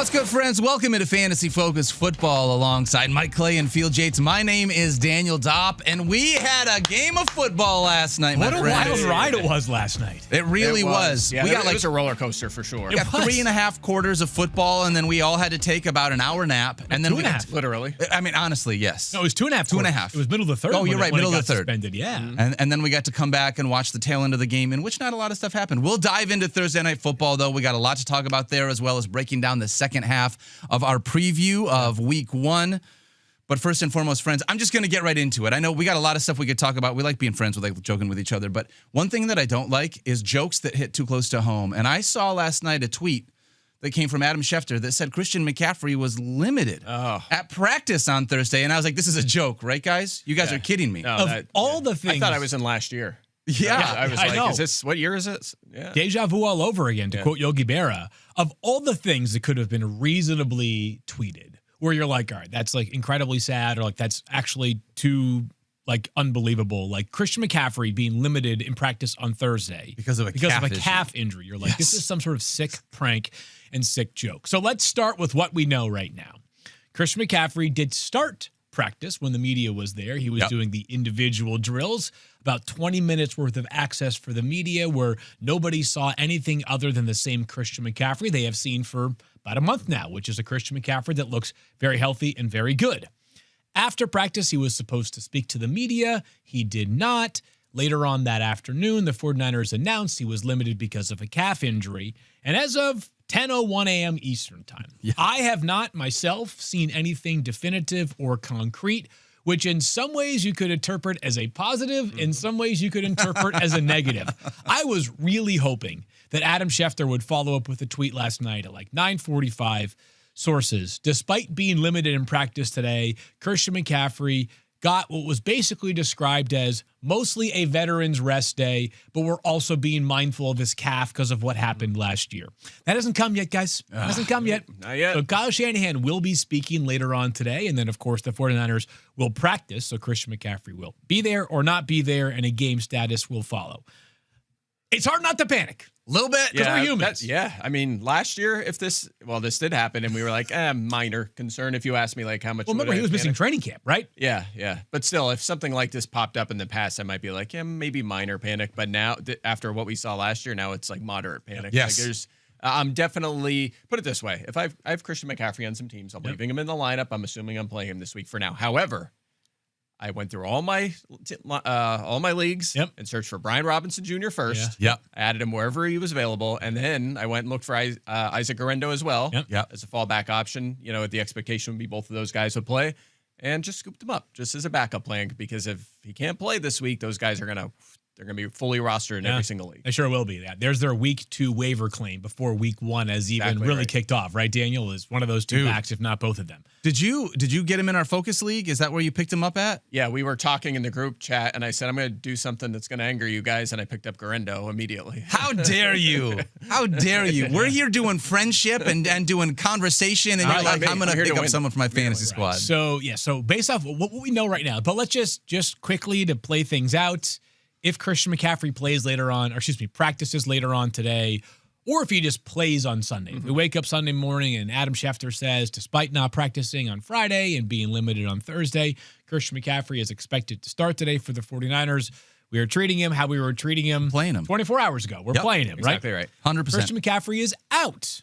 What's good, friends? Welcome into Fantasy Focus Football alongside Mike Clay and Field Yates. My name is Daniel Dopp, and we had a game of football last night, my friend. What a wild ride it was last night. It really was. Yeah, it was a roller coaster for sure. We got 3.5 quarters of football, and then we all had to take about an hour nap. And then 2.5. Literally. I mean, honestly, yes. No, it was 2.5. 2.5. It was middle of the third. Oh, you're right, middle of the third. Suspended, yeah. Mm-hmm. And then we got to come back and watch the tail end of the game, in which not a lot of stuff happened. We'll dive into Thursday Night Football, though. We got a lot to talk about there, as well as breaking down the second half of our preview of Week 1. But first and foremost, friends, I'm just going to get right into it. I know we got a lot of stuff we could talk about. We like being friends. We like joking with each other. But one thing that I don't like is jokes that hit too close to home. And I saw last night a tweet that came from Adam Schefter that said Christian McCaffrey was limited at practice on Thursday. And I was like, this is a joke, right, guys? You guys are kidding me. No, the things. I thought I was in last year. Yeah. I was like, know. is this, what year is it? Yeah. Deja vu all over again, to quote Yogi Berra. Of all the things that could have been reasonably tweeted, where you're like, all right, that's like incredibly sad, or like that's actually too like unbelievable. Like Christian McCaffrey being limited in practice on Thursday because of a calf injury. You're like, this is some sort of sick prank and sick joke. So let's start with what we know right now. Christian McCaffrey did start practice when the media was there. He was doing the individual drills, about 20 minutes worth of access for the media where nobody saw anything other than the same Christian McCaffrey they have seen for about a month now, which is a Christian McCaffrey that looks very healthy and very good. After practice, he was supposed to speak to the media. He did not. Later on that afternoon, the 49ers announced he was limited because of a calf injury. And as of 10:01 a.m. Eastern time, I have not myself seen anything definitive or concrete, which in some ways you could interpret as a positive, in some ways you could interpret as a negative. I was really hoping that Adam Schefter would follow up with a tweet last night at like 9:45. Sources, despite being limited in practice today, Christian McCaffrey got what was basically described as mostly a veteran's rest day, but we're also being mindful of his calf because of what happened last year. That hasn't come yet, guys. That hasn't come yet. Not yet. So Kyle Shanahan will be speaking later on today, and then, of course, the 49ers will practice, so Christian McCaffrey will be there or not be there, and a game status will follow. It's hard not to panic. A little bit, because we're humans. I mean, last year, this did happen, and we were like, minor concern. If you asked me, like, how much. Well, remember, he was missing training camp, right? Yeah. But still, if something like this popped up in the past, I might be like, maybe minor panic. But now, after what we saw last year, now it's like moderate panic. Yes. Like I'm definitely, put it this way, if I have Christian McCaffrey on some teams, I'm leaving him in the lineup. I'm assuming I'm playing him this week for now. However, I went through all my leagues and searched for Brian Robinson Jr. first. Yeah. I added him wherever he was available, and then I went and looked for Isaac Guerrero as well as a fallback option. You know, the expectation would be both of those guys would play, and just scooped him up just as a backup plan, because if he can't play this week, those guys are gonna be fully rostered in every single league. They sure will be. There's their week 2 waiver claim before week 1 has even really kicked off, right? Daniel is one of those two backs, if not both of them. Did you get him in our focus league? Is that where you picked him up at? Yeah, we were talking in the group chat, and I said, I'm going to do something that's going to anger you guys, and I picked up Guerrero immediately. How dare you? How dare you? We're here doing friendship and doing conversation, and you're like, I'm going to pick up someone from my fantasy squad. So based off what we know right now, but let's just quickly to play things out. If Christian McCaffrey practices later on today, or if he just plays on Sunday. If we wake up Sunday morning and Adam Schefter says, despite not practicing on Friday and being limited on Thursday, Christian McCaffrey is expected to start today for the 49ers. We are treating him how we were treating him. Playing him. 24 hours ago. We're playing him, exactly right? 100%. Christian McCaffrey is out.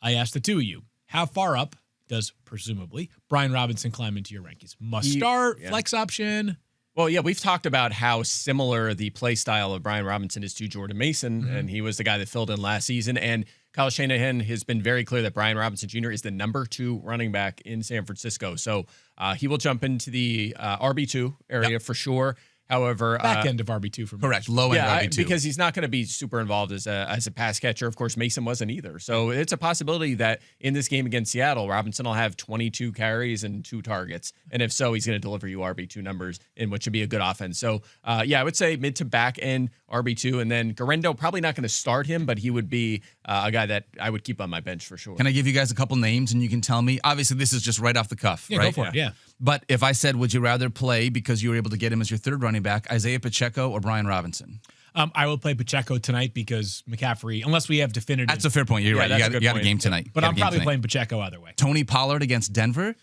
I asked the two of you, how far up does, presumably, Brian Robinson climb into your rankings? Must start, flex option? Well, yeah, we've talked about how similar the play style of Brian Robinson is to Jordan Mason, and he was the guy that filled in last season. And Kyle Shanahan has been very clear that Brian Robinson Jr. is the number 2 running back in San Francisco. So he will jump into the RB2 area for sure. However, back end of RB2 for me. Correct, low end RB2. Because he's not going to be super involved as a pass catcher. Of course, Mason wasn't either. So it's a possibility that in this game against Seattle, Robinson will have 22 carries and 2 targets. And if so, he's going to deliver you RB2 numbers in what should be a good offense. So, I would say mid to back end RB2. And then Guerrero, probably not going to start him, but he would be a guy that I would keep on my bench for sure. Can I give you guys a couple names and you can tell me? Obviously, this is just right off the cuff, right? Go for it, yeah. But if I said, would you rather play because you were able to get him as your third running back, Isaiah Pacheco or Brian Robinson? I will play Pacheco tonight because McCaffrey, unless we have definitive. That's a fair point. You're right. You got a game tonight. But I'm probably playing Pacheco either way. Tony Pollard against Denver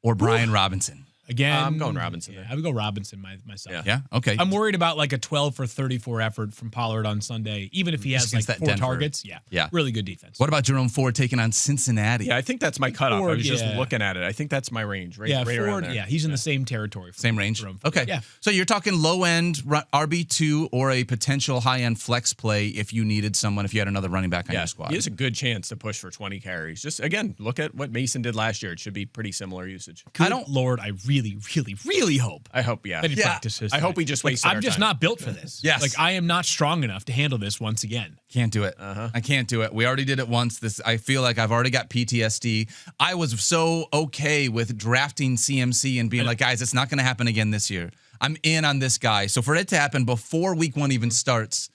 or Brian Robinson? Again, I'm going Robinson. Yeah, I would go Robinson myself. Yeah. Okay. I'm worried about like a 12 for 34 effort from Pollard on Sunday, even if he has like 4 targets. Yeah. Really good defense. What about Jerome Ford taking on Cincinnati? Yeah, I think that's my cutoff. Ford, I was just looking at it. I think that's my range. Right Ford, around there. Yeah, he's in the same territory. Same range. Jerome Ford. Okay. Yeah. So you're talking low end RB2 or a potential high end flex play if you needed someone, if you had another running back on your squad. He has a good chance to push for 20 carries. Just again, look at what Mason did last year. It should be pretty similar usage. Lord, I really hope. I hope, yeah. That he practices. I hope we just wasted I'm just time. not built for this. Yes. Like I am not strong enough to handle this once again. Can't do it. I can't do it. We already did it once. I feel like I've already got PTSD. I was so okay with drafting CMC and being like, guys, it's not going to happen again this year. I'm in on this guy. So for it to happen before week 1 even starts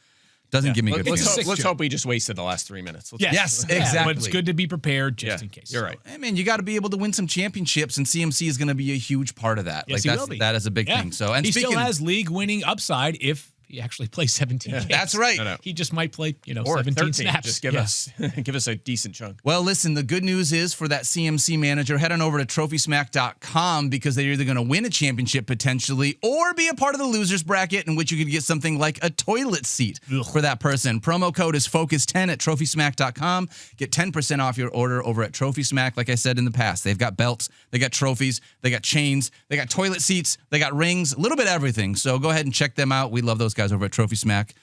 doesn't give me good feelings. Let's hope we just wasted the last 3 minutes. Yes, exactly. But it's good to be prepared just in case. You're right. Hey, man, you got to be able to win some championships, and CMC is going to be a huge part of that. Yes, that is a big thing. So, and he still has league-winning upside if he actually plays 17 games. That's right. No. He just might play, Or 17 13. snaps. Just give us a decent chunk. Well, listen, the good news is for that CMC manager, head on over to TrophySmack.com because they're either going to win a championship potentially or be a part of the losers bracket in which you could get something like a toilet seat for that person. Promo code is FOCUS10 at TrophySmack.com. Get 10% off your order over at TrophySmack. Like I said in the past, they've got belts, they got trophies, they got chains, they got toilet seats, they got rings, a little bit of everything. So go ahead and check them out. We love those guys over at Trophy Smack.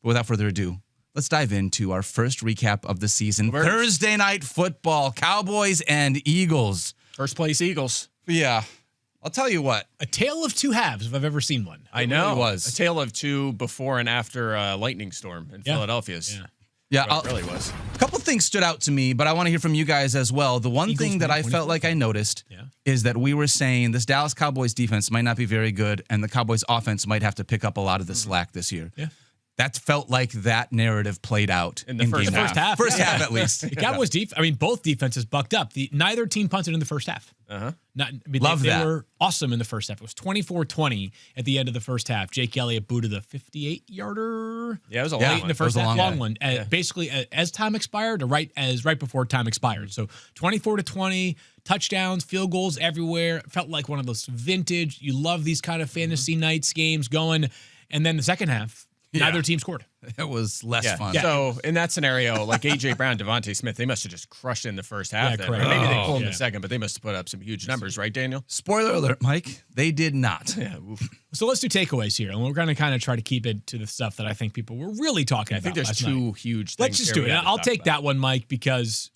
But without further ado, let's dive into our first recap of the season. Thursday night football, Cowboys and Eagles. First place Eagles. Yeah. I'll tell you what. A tale of two halves, if I've ever seen one. I know. Really was. A tale of two before and after lightning storm in Philadelphia's. Yeah, It really was. A couple things stood out to me, but I want to hear from you guys as well. The one thing that I felt like I noticed is that we were saying this Dallas Cowboys defense might not be very good, and the Cowboys offense might have to pick up a lot of the slack this year. Yeah. That felt like that narrative played out in the first half. First half, at least. The Cowboys both defenses bucked up. Neither team punted in the first half. Love that. They were awesome in the first half. It was 24-20 at the end of the first half. Jake Elliott booted a 58-yarder. Yeah, it was a late in the first half. Long one. Yeah. Basically, as time expired, or right before time expired. So 24-20, touchdowns, field goals everywhere. Felt like one of those vintage. You love these kind of fantasy nights games going, and then the second half. Neither team scored. It was less fun. Yeah. So in that scenario, like A.J. Brown, Devontae Smith, they must have just crushed in the first half. Yeah, then. correct. Maybe they pulled in the second, but they must have put up some huge numbers, right, Daniel? Spoiler alert, Mike. They did not. Yeah. So let's do takeaways here, and we're going to kind of try to keep it to the stuff that I think people were really talking about. I think there's two huge things. Let's just do it. I'll take that one, Mike, because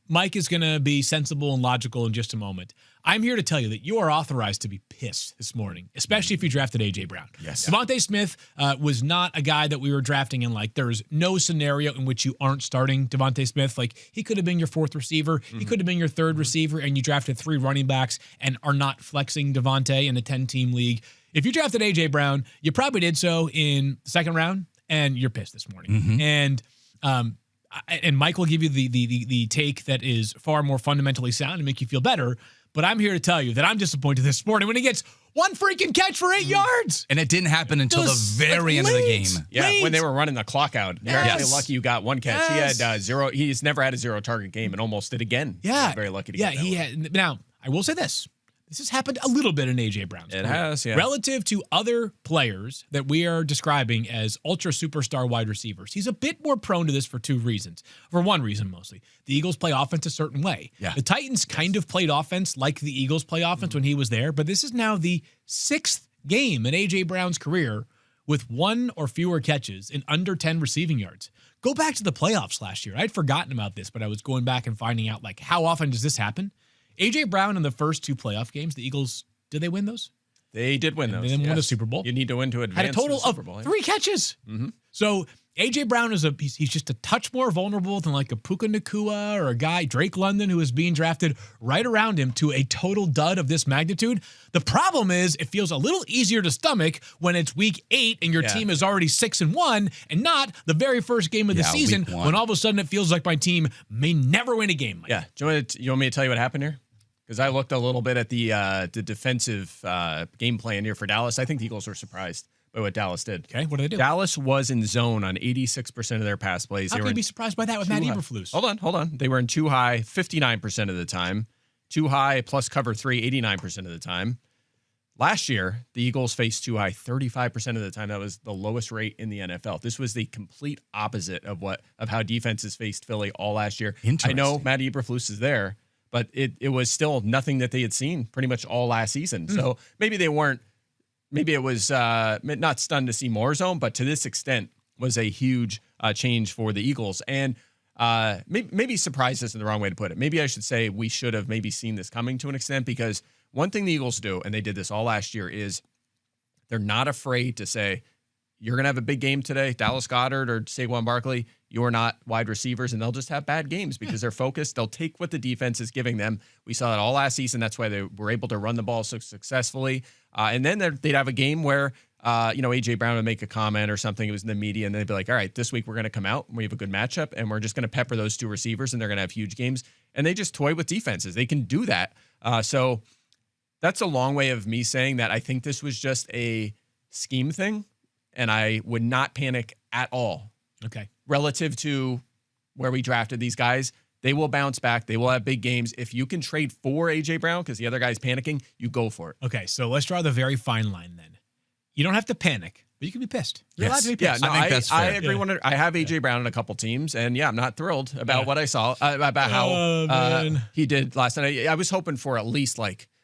Mike is going to be sensible and logical in just a moment. I'm here to tell you that you are authorized to be pissed this morning, especially if you drafted A.J. Brown. Yes. Devontae Smith was not a guy that we were drafting in. Like, there's no scenario in which you aren't starting Devontae Smith. Like, he could have been your fourth receiver. He could have been your third receiver, and you drafted 3 running backs and are not flexing Devontae in a 10-team league. If you drafted A.J. Brown, you probably did so in the second round, and you're pissed this morning. And Mike will give you the take that is far more fundamentally sound and make you feel better. But I'm here to tell you that I'm disappointed this morning when he gets one freaking catch for 8 yards. And it didn't happen until the very end of the game. Yeah, when they were running the clock out. You're actually lucky you got one catch. He had 0. He's never had a 0-target game and almost did again. Yeah. Very lucky to get that he one. had. Now, I will say this. This has happened a little bit in A.J. Brown's career. It has, yeah. Relative to other players that we are describing as ultra superstar wide receivers, he's a bit more prone to this for 2 reasons. For one reason, mostly. The Eagles play offense a certain way. Yeah. The Titans kind of played offense like the Eagles play offense when he was there, but this is now the 6th game in A.J. Brown's career with 1 or fewer catches and under 10 receiving yards. Go back to the playoffs last year. I'd forgotten about this, but I was going back and finding out, like, how often does this happen? A.J. Brown in the first 2 playoff games, the Eagles, did they win those? They did win those. They didn't win a Super Bowl. You need to win to advance Had a total to the Super Bowl, of 3 catches. So A.J. Brown is he's just a touch more vulnerable than like a Puka Nacua or a guy, Drake London, who is being drafted right around him to a total dud of this magnitude. The problem is it feels a little easier to stomach when it's week 8 and your team is already 6-1 and not the very first game of the season when all of a sudden it feels like my team may never win a game. Yeah. Do you want me to tell you what happened here? Because I looked a little bit at the defensive game plan here for Dallas. I think the Eagles were surprised by what Dallas did. Okay, what did they do? Dallas was in zone on 86% of their pass plays. How They can were you be surprised by that with Matt Eberflus? Hold on. They were in too high 59% of the time. Too high plus cover 3 89% of the time. Last year, the Eagles faced too high 35% of the time. That was the lowest rate in the NFL. This was the complete opposite of how defenses faced Philly all last year. I know Matt Eberflus is there, but it was still nothing that they had seen pretty much all last season. So maybe they weren't. Maybe it was not stunned to see more zone, but to this extent was a huge change for the Eagles. And maybe surprised isn't the wrong way to put it. Maybe I should say we should have maybe seen this coming to an extent, because one thing the Eagles do, and they did this all last year, is they're not afraid to say, you're going to have a big game today, Dallas Goedert or Saquon Barkley, you're not wide receivers, and they'll just have bad games because they're focused. They'll take what the defense is giving them. We saw that all last season. That's why they were able to run the ball so successfully. And then they'd have a game where A.J. Brown would make a comment or something. It was in the media, and they'd be like, all right, this week we're going to come out and we have a good matchup, and we're just going to pepper those two receivers, and they're going to have huge games. And they just toy with defenses. They can do that. So that's a long way of me saying that I think this was just a scheme thing, and I would not panic at all. Okay. Relative to where we drafted these guys. They will bounce back. They will have big games. If you can trade for A.J. Brown because the other guy's panicking, you go for it. Okay, so let's draw the very fine line then. You don't have to panic, but you can be pissed. You're allowed to be pissed. Yeah, no, I think that's fair. I agree. Yeah. I have A.J. Brown in a couple teams, and I'm not thrilled about what I saw, about how he did last night. I was hoping for at least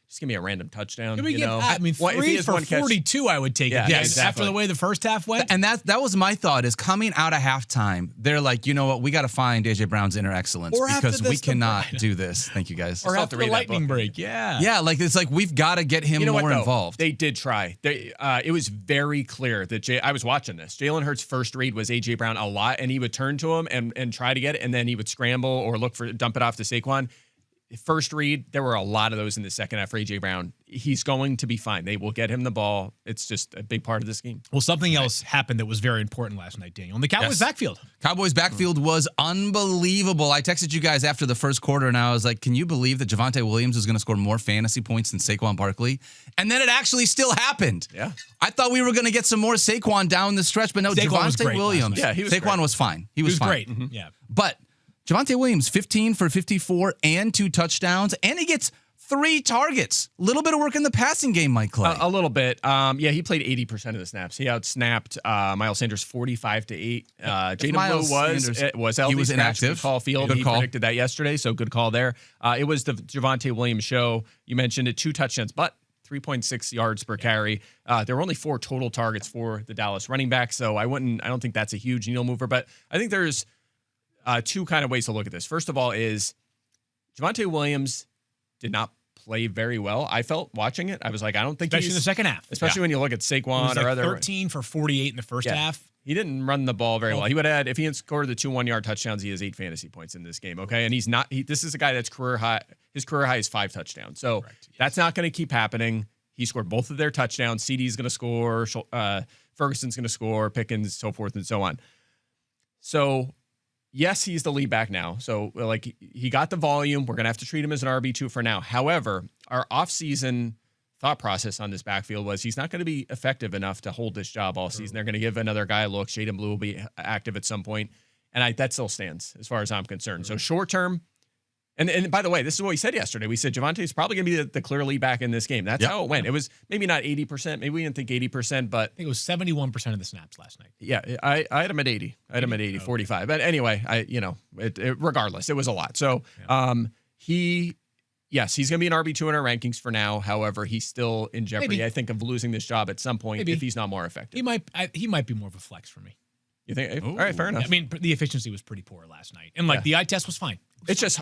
just give me a random touchdown. Can we you get, know? I mean, If he 3 has for one catch- 42, I would take Yeah, it. yeah, Yes, exactly. after the way the first half went. And that was my thought, is coming out of halftime, they're like, you know what, we got to find A.J. Brown's inner excellence Or after because we this, the cannot break. do this. Thank you, guys. or have after to the read that lightning book. break. Yeah. Yeah, it's like we've got to get him You know more what, though? involved. They did try. It was very clear that I was watching this. Jalen Hurts' first read was A.J. Brown a lot, and he would turn to him and try to get it, and then he would scramble or dump it off to Saquon. First read, there were a lot of those in the second half for A.J. Brown. He's going to be fine. They will get him the ball. It's just a big part of this game. Well, something else happened that was very important last night, Daniel. In the Cowboys' backfield. Cowboys backfield was unbelievable. I texted you guys after the first quarter, and I was like, can you believe that Javonte Williams is going to score more fantasy points than Saquon Barkley? And then it actually still happened. Yeah. I thought we were going to get some more Saquon down the stretch, but no, Saquon was Javonte great Williams. last night. Yeah, he was Saquon great. was fine. He It was was fine. great. Yeah. But Javonte Williams, 15 for 54 and 2 touchdowns, and he gets 3 targets. A little bit of work in the passing game, Mike Clay. A little bit. He played 80% of the snaps. He outsnapped Miles Sanders 45-8. Jaden Miles Blue Sanders, was he healthy. was inactive. Good call field. Good He call. predicted that yesterday, so good call there. It was the Javonte Williams show. You mentioned it, 2 touchdowns, but 3.6 yards per carry. There were only 4 total targets for the Dallas running back, so I don't think that's a huge needle mover, but I think there's 2 kind of ways to look at this. First of all is Javonte Williams did not play very well. I felt watching it. I was like, I don't think Especially in the second half. Especially when you look at It Saquon was or like other. 13 for 48 in the first half. He didn't run the ball very well. He would have had, if he had scored the 2 1-yard touchdowns, he has 8 fantasy points in this game. Okay. And he's not, this is a guy that's career high. His career high is 5 touchdowns. So that's not going to keep happening. He scored both of their touchdowns. CD's going to score. Ferguson's going to score. Pickens, so forth and so on. So, yes, he's the lead back now. So, he got the volume. We're going to have to treat him as an RB2 for now. However, our offseason thought process on this backfield was he's not going to be effective enough to hold this job all season. They're going to give another guy a look. Jaden Blue will be active at some point. And that still stands as far as I'm concerned. So, short term. And by the way, this is what we said yesterday. We said Javonte's probably going to be the clear lead back in this game. That's how it went. It was maybe not 80%. Maybe we didn't think 80%, but I think it was 71% of the snaps last night. yeah, I had him at 80. I had him at 80, 45. But anyway, regardless, it was a lot. So he's going to be an RB2 in our rankings for now. However, he's still in jeopardy, I think, of losing this job at some point if he's not more effective. He might be more of a flex for me. You think? All right, fair enough. I mean, the efficiency was pretty poor last night. And the eye test was fine. It's just,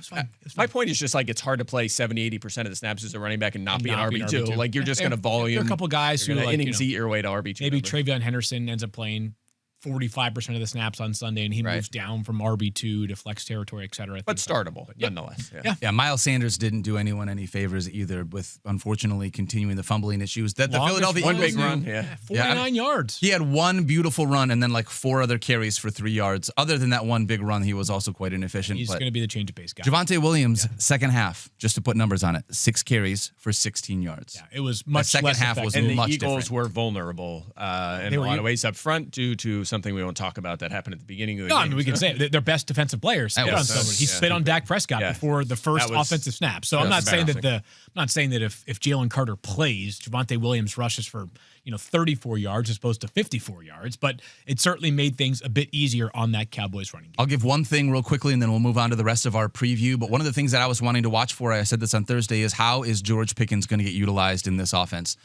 my point is just it's hard to play 70-80% of the snaps as a running back and not be an RB2. Like, you're just going to volume. There are a couple guys who innings eat your way to RB2. Maybe Travion Henderson ends up playing 45% of the snaps on Sunday, and he moves down from RB2 to flex territory, et cetera. But startable, nonetheless. Yeah, Miles Sanders didn't do anyone any favors either with, unfortunately, continuing the fumbling issues. That the Philadelphia one Eagles big run, 49 yards. He had one beautiful run and then like 4 other carries for 3 yards. Other than that one big run, he was also quite inefficient. He's going to be the change of pace guy. Javonte Williams, second half, just to put numbers on it, 6 carries for 16 yards. Yeah, it was much second less half was effective. And the much Eagles different. were vulnerable in a lot of ways up front due to something we won't talk about that happened at the beginning of the game. I mean, we can say it. Their best defensive player spit on somebody. He spit on Dak Prescott before the first offensive snap. So I'm not saying that if Jalen Carter plays, Javonte Williams rushes for 34 yards as opposed to 54 yards, but it certainly made things a bit easier on that Cowboys running game. I'll give one thing real quickly, and then we'll move on to the rest of our preview. But one of the things that I was wanting to watch for, I said this on Thursday, is how is George Pickens going to get utilized in this offense?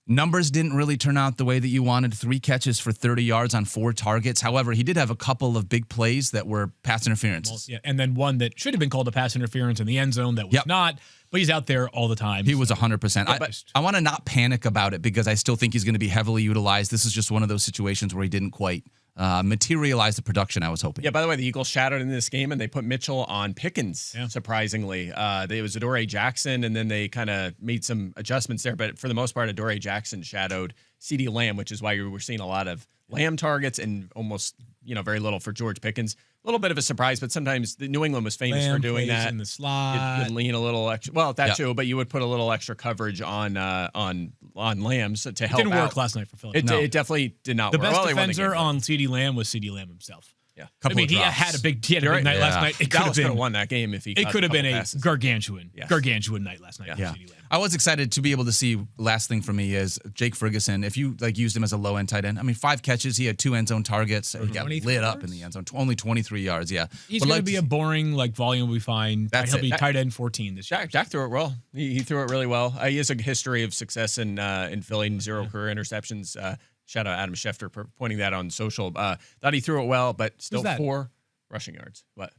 Numbers didn't really turn out the way that you wanted. 3 catches for 30 yards on 4 targets. However, he did have a couple of big plays that were pass interferences. Well, and then one that should have been called a pass interference in the end zone that was not, but he's out there all the time. He was 100%. I want to not panic about it because I still think he's going to be heavily utilized. This is just one of those situations where he didn't quite materialize the production I was hoping. Yeah, by the way, the Eagles shadowed in this game, and they put Mitchell on Pickens, surprisingly. It was Adoree Jackson, and then they kind of made some adjustments there. But for the most part, Adoree Jackson shadowed CeeDee Lamb, which is why we were seeing a lot of Lamb targets and almost very little for George Pickens. A little bit of a surprise, but sometimes the New England was famous for doing that. In the slot. You'd lean a little extra. Well, that too, but you would put a little extra coverage on Lambs to help. It didn't work last night for Philadelphia. It definitely did not the work. The best defender on CeeDee Lamb was CeeDee Lamb himself. Yeah, he had a big night last night. It could have won that game if he. It could have been a gargantuan night last night. Yeah. I was excited to be able to see. Last thing for me is Jake Ferguson. If you used him as a low end tight end, I mean, 5 catches, he had 2 end zone targets. He got lit up in the end zone. Only 23 yards. Yeah, he's going to be a boring volume we find. He'll be tight end 14 this year. Jack threw it well. He threw it really well. He has a history of success in Philly, 0 career interceptions. Shout out Adam Schefter for pointing that on social. Thought he threw it well, but still 4 rushing yards. What?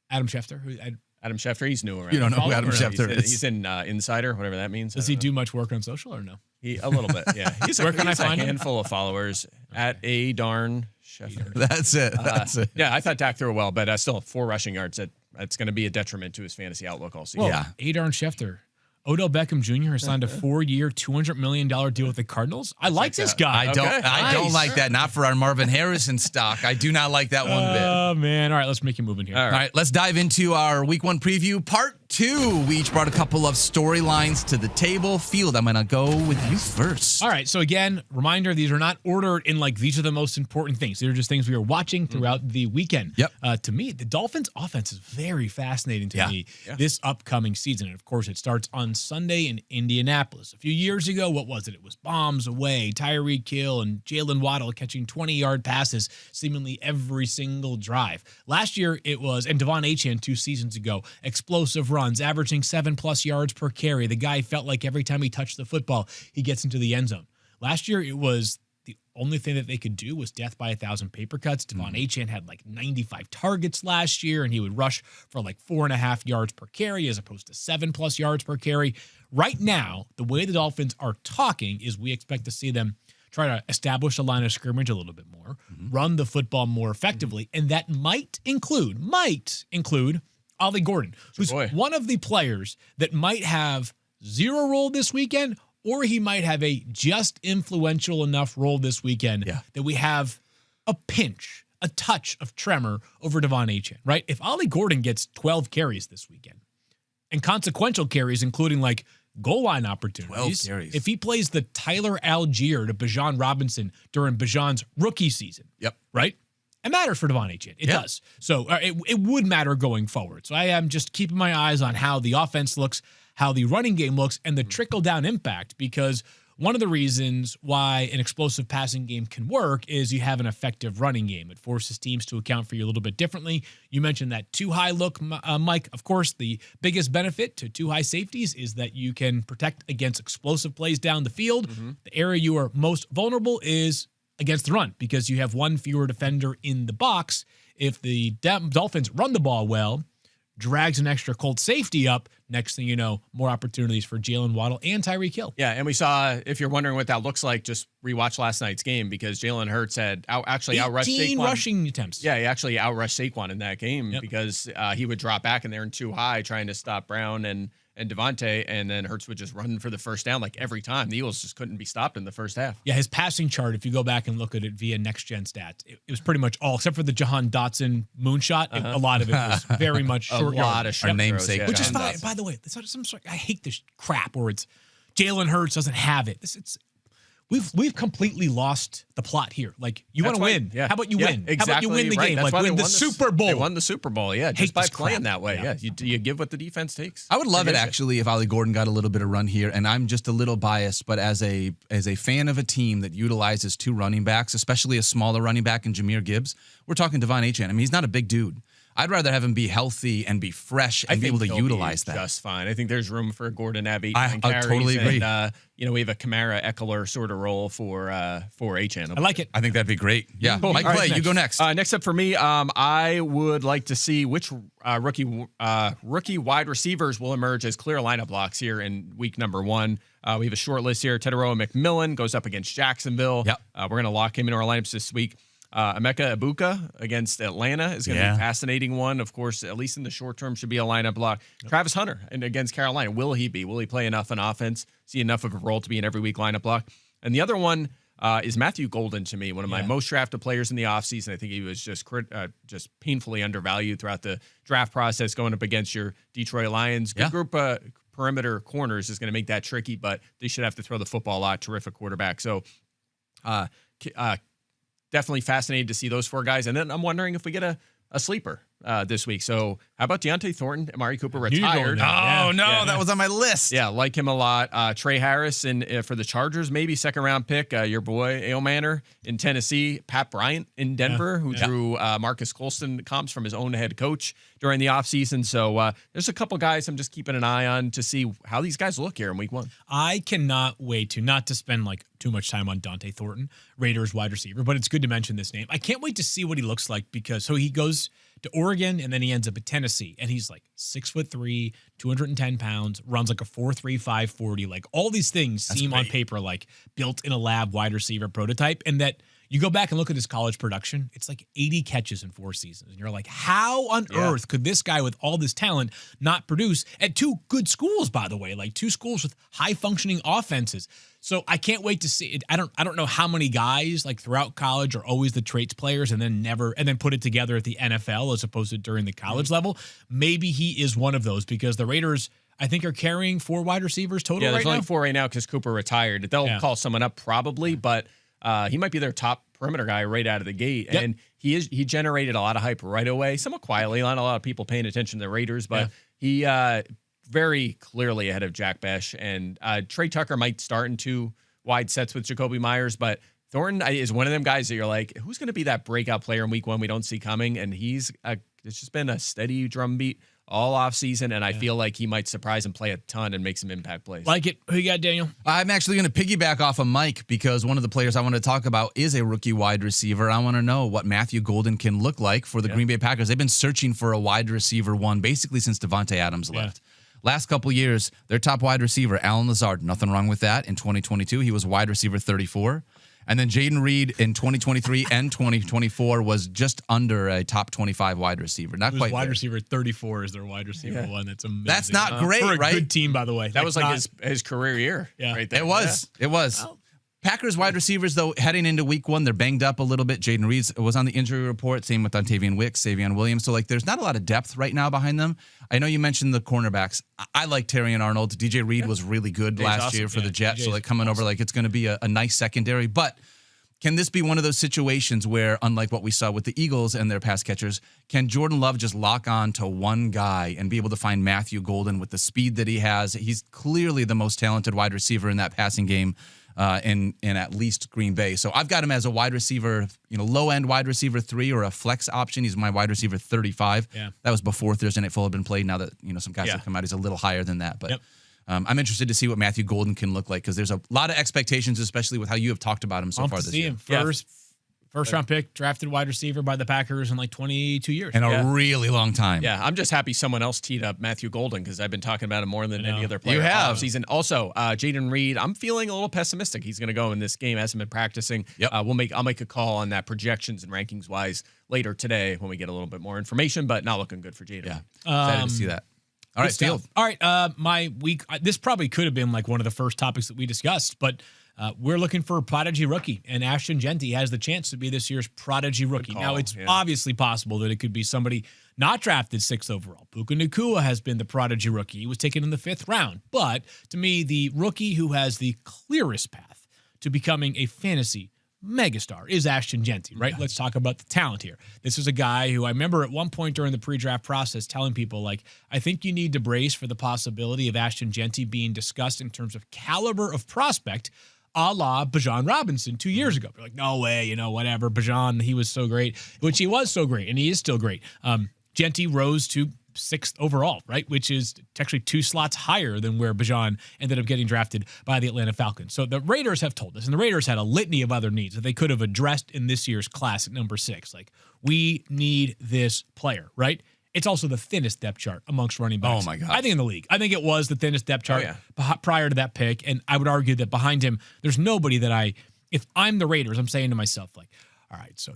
Adam Schefter? Adam Schefter, he's new around. You don't know who Adam Schefter is. He's in Insider, whatever that means. Does he do much work on social or no? A little bit, yeah. Where can I find a handful of followers at a darn Schefter. That's it. Yeah, I thought Dak threw it well, but still 4 rushing yards. That's going to be a detriment to his fantasy outlook all season. Well, Darn Schefter. Odell Beckham Jr. has signed a 4-year, $200 million deal with the Cardinals. I like this guy. I don't like that. Not for our Marvin Harrison stock. I do not like that one bit. Oh, man. All right, let's make you moving here. All right, let's dive into our Week 1 preview, Part 2. We each brought a couple of storylines to the table. Field, I'm going to go with you first. All right, so again, reminder, these are not ordered in these are the most important things. These are just things we are watching throughout the weekend. Yep. To me, the Dolphins' offense is very fascinating to me this upcoming season. And, of course, it starts on Sunday in Indianapolis. A few years ago, what was it? It was bombs away, Tyreek Hill and Jalen Waddle catching 20-yard passes seemingly every single drive. Last year, it was, and Devon Achane 2 seasons ago, explosive runs, averaging 7+ yards per carry. The guy felt like every time he touched the football, he gets into the end zone. Last year, it was the only thing that they could do was death by 1,000 paper cuts. Devon Achane had 95 targets last year, and he would rush for 4.5 yards per carry as opposed to 7+ yards per carry. Right now, the way the Dolphins are talking is we expect to see them try to establish a line of scrimmage a little bit more, run the football more effectively, and that might include Ollie Gordon, who's one of the players that might have 0 role this weekend, or he might have a just influential enough role this weekend that we have a pinch, a touch of tremor over Devon Achane, right? If Ollie Gordon gets 12 carries this weekend, and consequential carries, including goal line opportunities, if he plays the Tyler Algier to Bijan Robinson during Bijan's rookie season, right? It matters for Devon Achane. It does. So it would matter going forward. So I am just keeping my eyes on how the offense looks, how the running game looks, and the trickle-down impact, because one of the reasons why an explosive passing game can work is you have an effective running game. It forces teams to account for you a little bit differently. You mentioned that too high look, Mike. Of course, the biggest benefit to too high safeties is that you can protect against explosive plays down the field. The area you are most vulnerable is against the run because you have one fewer defender in the box. If the Dolphins run the ball well, drags an extra Colt safety up. Next thing you know, more opportunities for Jalen Waddle and Tyreek Hill. Yeah, and we saw, if you're wondering what that looks like, just rewatch last night's game because Jalen Hurts had outrushed 18 Saquon. rushing attempts. Yeah, he actually outrushed Saquon in that game because he would drop back in there and too high trying to stop Brown and Devontae, and then Hurts would just run for the first down like every time. The Eagles just couldn't be stopped in the first half. Yeah, his passing chart, if you go back and look at it via Next Gen Stats, it was pretty much all, except for the Jahan Dotson moonshot. A lot of it was very much short lot yardage. of Our namesake, throws, Which is Jahan fine. Dotson. By the way, it's not some sort. I hate this crap where it's Jalen Hurts doesn't have it. We've completely lost the plot here. Like, you want to win. Yeah. How about you Yeah, win? Exactly How about you win the right. game? That's Like, why they win the won Super Bowl. They won the Super Bowl, yeah, Hate just by this playing crap. that way. Yeah. Yeah, you give what the defense takes. I would love it actually if Ollie Gordon got a little bit of run here, and I'm just a little biased, but as a fan of a team that utilizes two running backs, especially a smaller running back in Jahmyr Gibbs, we're talking Devon Achane. I mean, he's not a big dude. I'd rather have him be healthy and be fresh and be able to utilize that. Just fine. I think there's room for Gordon to have 8 I carries. totally agree. And, we have a Kamara Eckler sort of role for Achane. I like it. I think that'd be great. Yeah, Cool. Mike All right, Clay, you go next. Next up for me, I would like to see which rookie wide receivers will emerge as clear lineup blocks here in week number 1. We have a short list here. Teteroa McMillan goes up against Jacksonville. Yep. We're going to lock him into our lineups this week. Emeka Ibuka against Atlanta is going to be a fascinating one. Of course, at least in the short term, should be a lineup block. Travis Hunter and against Carolina. Will he be? Will he play enough on offense? See enough of a role to be an every week lineup block? And the other one is Matthew Golden to me, one of my most drafted players in the offseason. I think he was just painfully undervalued throughout the draft process going up against your Detroit Lions. Good group perimeter corners is going to make that tricky, but they should have to throw the football a lot. Terrific quarterback. So definitely fascinated to see those 4 guys. And then I'm wondering if we get a sleeper this week. So how about Deontay Thornton? Amari Cooper retired. That was on my list. Yeah, like him a lot. Trey Harris for the Chargers, maybe second-round pick. Your boy, Ale Manor in Tennessee. Pat Bryant in Denver, who drew Marcus Colston comps from his own head coach during the offseason. So there's a couple guys I'm just keeping an eye on to see how these guys look here in week 1. I cannot wait not to spend like too much time on Dante Thornton, Raiders wide receiver, but it's good to mention this name. I can't wait to see what he looks like because he goes to Oregon and then he ends up at Tennessee and he's like 6'3", 210 pounds, runs like a 4.3, 5.40. Like all these things seem on paper like built in a lab wide receiver prototype, and that you go back and look at his college production, it's like 80 catches in 4 seasons. And you're like, how on earth could this guy with all this talent not produce at 2 good schools, by the way, like 2 schools with high functioning offenses? So I can't wait to see it. I don't know how many guys like throughout college are always the traits players and then put it together at the NFL as opposed to during the college level. Maybe he is one of those because the Raiders, I think, are carrying 4 wide receivers total there's right now. only 4 right now because Cooper retired. They'll call someone up probably, but he might be their top perimeter guy right out of the gate. Yep. And he generated a lot of hype right away, somewhat quietly, not a lot of people paying attention to the Raiders, but he very clearly ahead of Jack Besh. And Trey Tucker might start in 2 wide sets with Jacoby Myers, but Thornton is one of them guys that you're like, who's going to be that breakout player in week 1 we don't see coming? And it's just been a steady drumbeat all offseason, and I feel like he might surprise and play a ton and make some impact plays. Like it. Who you got, Daniel? I'm actually going to piggyback off of Mike because one of the players I want to talk about is a rookie wide receiver. I want to know what Matthew Golden can look like for the Green Bay Packers. They've been searching for a wide receiver one basically since Devontae Adams left. Last couple years, their top wide receiver, Allen Lazard, nothing wrong with that. In 2022, he was wide receiver 34. And then Jaden Reed in 2023 and 2024 was just under a top 25 wide receiver. Not quite wide there. receiver 34 is their wide receiver one. That's amazing. That's not great, for a right? good team, by the way. That was like his career year right there. It was. It was. Well, Packers wide receivers, though, heading into week 1, they're banged up a little bit. Jaden Reed was on the injury report. Same with Dontavian Wicks, Savion Williams. So, there's not a lot of depth right now behind them. I know you mentioned the cornerbacks. I like Terry and Arnold. DJ Reed was really good last year for the Jets. So, coming over, it's going to be a nice secondary. But can this be one of those situations where, unlike what we saw with the Eagles and their pass catchers, can Jordan Love just lock on to one guy and be able to find Matthew Golden with the speed that he has? He's clearly the most talented wide receiver in that passing game. In at least Green Bay. So I've got him as a wide receiver, low-end wide receiver 3 or a flex option. He's my wide receiver 35. Yeah. That was before Thursday Night Football had been played. Now that, some guys have come out, he's a little higher than that. But I'm interested to see what Matthew Golden can look like because there's a lot of expectations, especially with how you have talked about him so far this year. Him first First-round pick, drafted wide receiver by the Packers in like 22 years. In a really long time. Yeah, I'm just happy someone else teed up Matthew Golden because I've been talking about him more than any other player. You have. Season. Also, Jaden Reed, I'm feeling a little pessimistic. He's going to go in this game. Hasn't been practicing. Yep. I'll make a call on that projections and rankings wise later today when we get a little bit more information, but not looking good for Jaden. Yeah. Excited to see that. All right, Field. All right, my week. This probably could have been like one of the first topics that we discussed, but we're looking for a prodigy rookie, and Ashton Genty has the chance to be this year's prodigy rookie. Now, it's obviously possible that it could be somebody not drafted 6th overall. Puka Nacua has been the prodigy rookie. He was taken in the 5th round. But to me, the rookie who has the clearest path to becoming a fantasy megastar is Ashton Genty, right? Let's talk about the talent here. This is a guy who I remember at one point during the pre-draft process telling people, like, I think you need to brace for the possibility of Ashton Genty being discussed in terms of caliber of prospect, a la Bijan Robinson 2 years ago. They're like, no way, whatever. Bijan, he was so great, which he was so great, and he is still great. Genty rose to 6th overall, right? Which is actually 2 slots higher than where Bijan ended up getting drafted by the Atlanta Falcons. So the Raiders have told us, and the Raiders had a litany of other needs that they could have addressed in this year's class at number 6. Like, we need this player, right? It's also the thinnest depth chart amongst running backs. Oh, my God. I think in the league. I think it was the thinnest depth chart prior to that pick, and I would argue that behind him, there's nobody that if I'm the Raiders, I'm saying to myself, like, all right, so,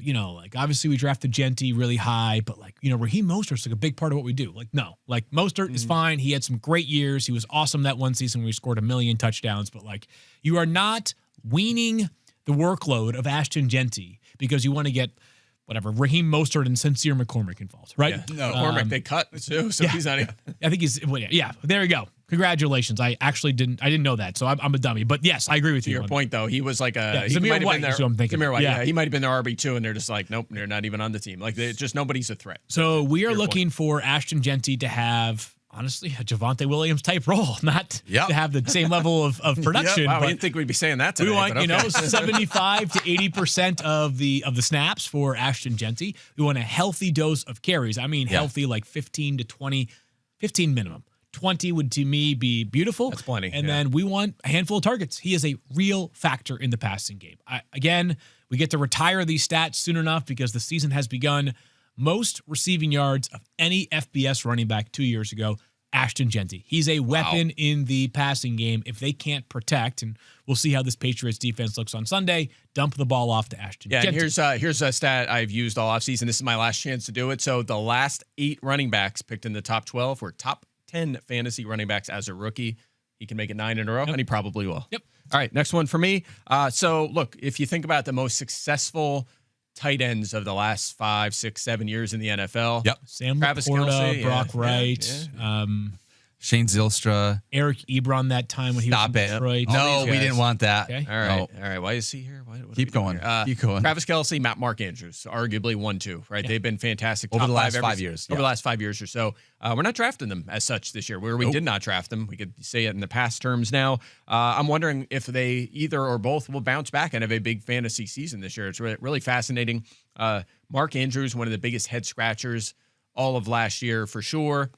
obviously we drafted Genty really high, but, Raheem Mostert's like a big part of what we do. Like, no. Like, Mostert is fine. He had some great years. He was awesome that one season where he scored 1 million touchdowns. But, you are not weaning the workload of Ashton Genty because you want to get, Raheem Mostert and Sincere McCormick involved, right? Yeah. No, McCormick, they cut, too, so he's not even. I think he's, there you go. Congratulations. I didn't know that, so I'm a dummy. But yes, I agree with you. To your point, though, he was like a Zamir White is who I'm thinking. Zamir White, he might have been their RB2, and they're just like, nope, they're not even on the team. Like, just nobody's a threat. So we are looking for Ashton Genty to have, honestly, a Javonte Williams type role, not to have the same level of production. Wow, I didn't think we'd be saying that today. We want, 75 to 80% of the snaps for Ashton Genty. We want a healthy dose of carries. I mean, healthy, like 15 to 20, 15 minimum. 20 would, to me, be beautiful. That's plenty. And then we want a handful of targets. He is a real factor in the passing game. Again, we get to retire these stats soon enough because the season has begun. Most receiving yards of any FBS running back 2 years ago, Ashton Genty. He's a weapon in the passing game if they can't protect, and we'll see how this Patriots defense looks on Sunday. Dump the ball off to Ashton Genty. And here's a stat I've used all offseason. This is my last chance to do it. So the last 8 running backs picked in the top 12 were top 10 fantasy running backs as a rookie. He can make it 9 in a row, and he probably will. Yep. All right, next one for me. So look, if you think about the most successful tight ends of the last 5, 6, 7 years in the NFL. Yep. Sam Travis Laporta, Kelce, Brock Wright, Shane Zylstra. Eric Ebron that time when he was in Detroit. No, we didn't want that. Okay. All right. All right. Why is he here? Keep going. Keep going. Travis Kelce, Mark Andrews, arguably 1-2, right? Yeah. They've been fantastic. Over the last 5 years. Over the last 5 years or so. We're not drafting them as such this year. We did not draft them. We could say it in the past terms now. I'm wondering if they either or both will bounce back and have a big fantasy season this year. It's really fascinating. Mark Andrews, one of the biggest head scratchers all of last year for sure.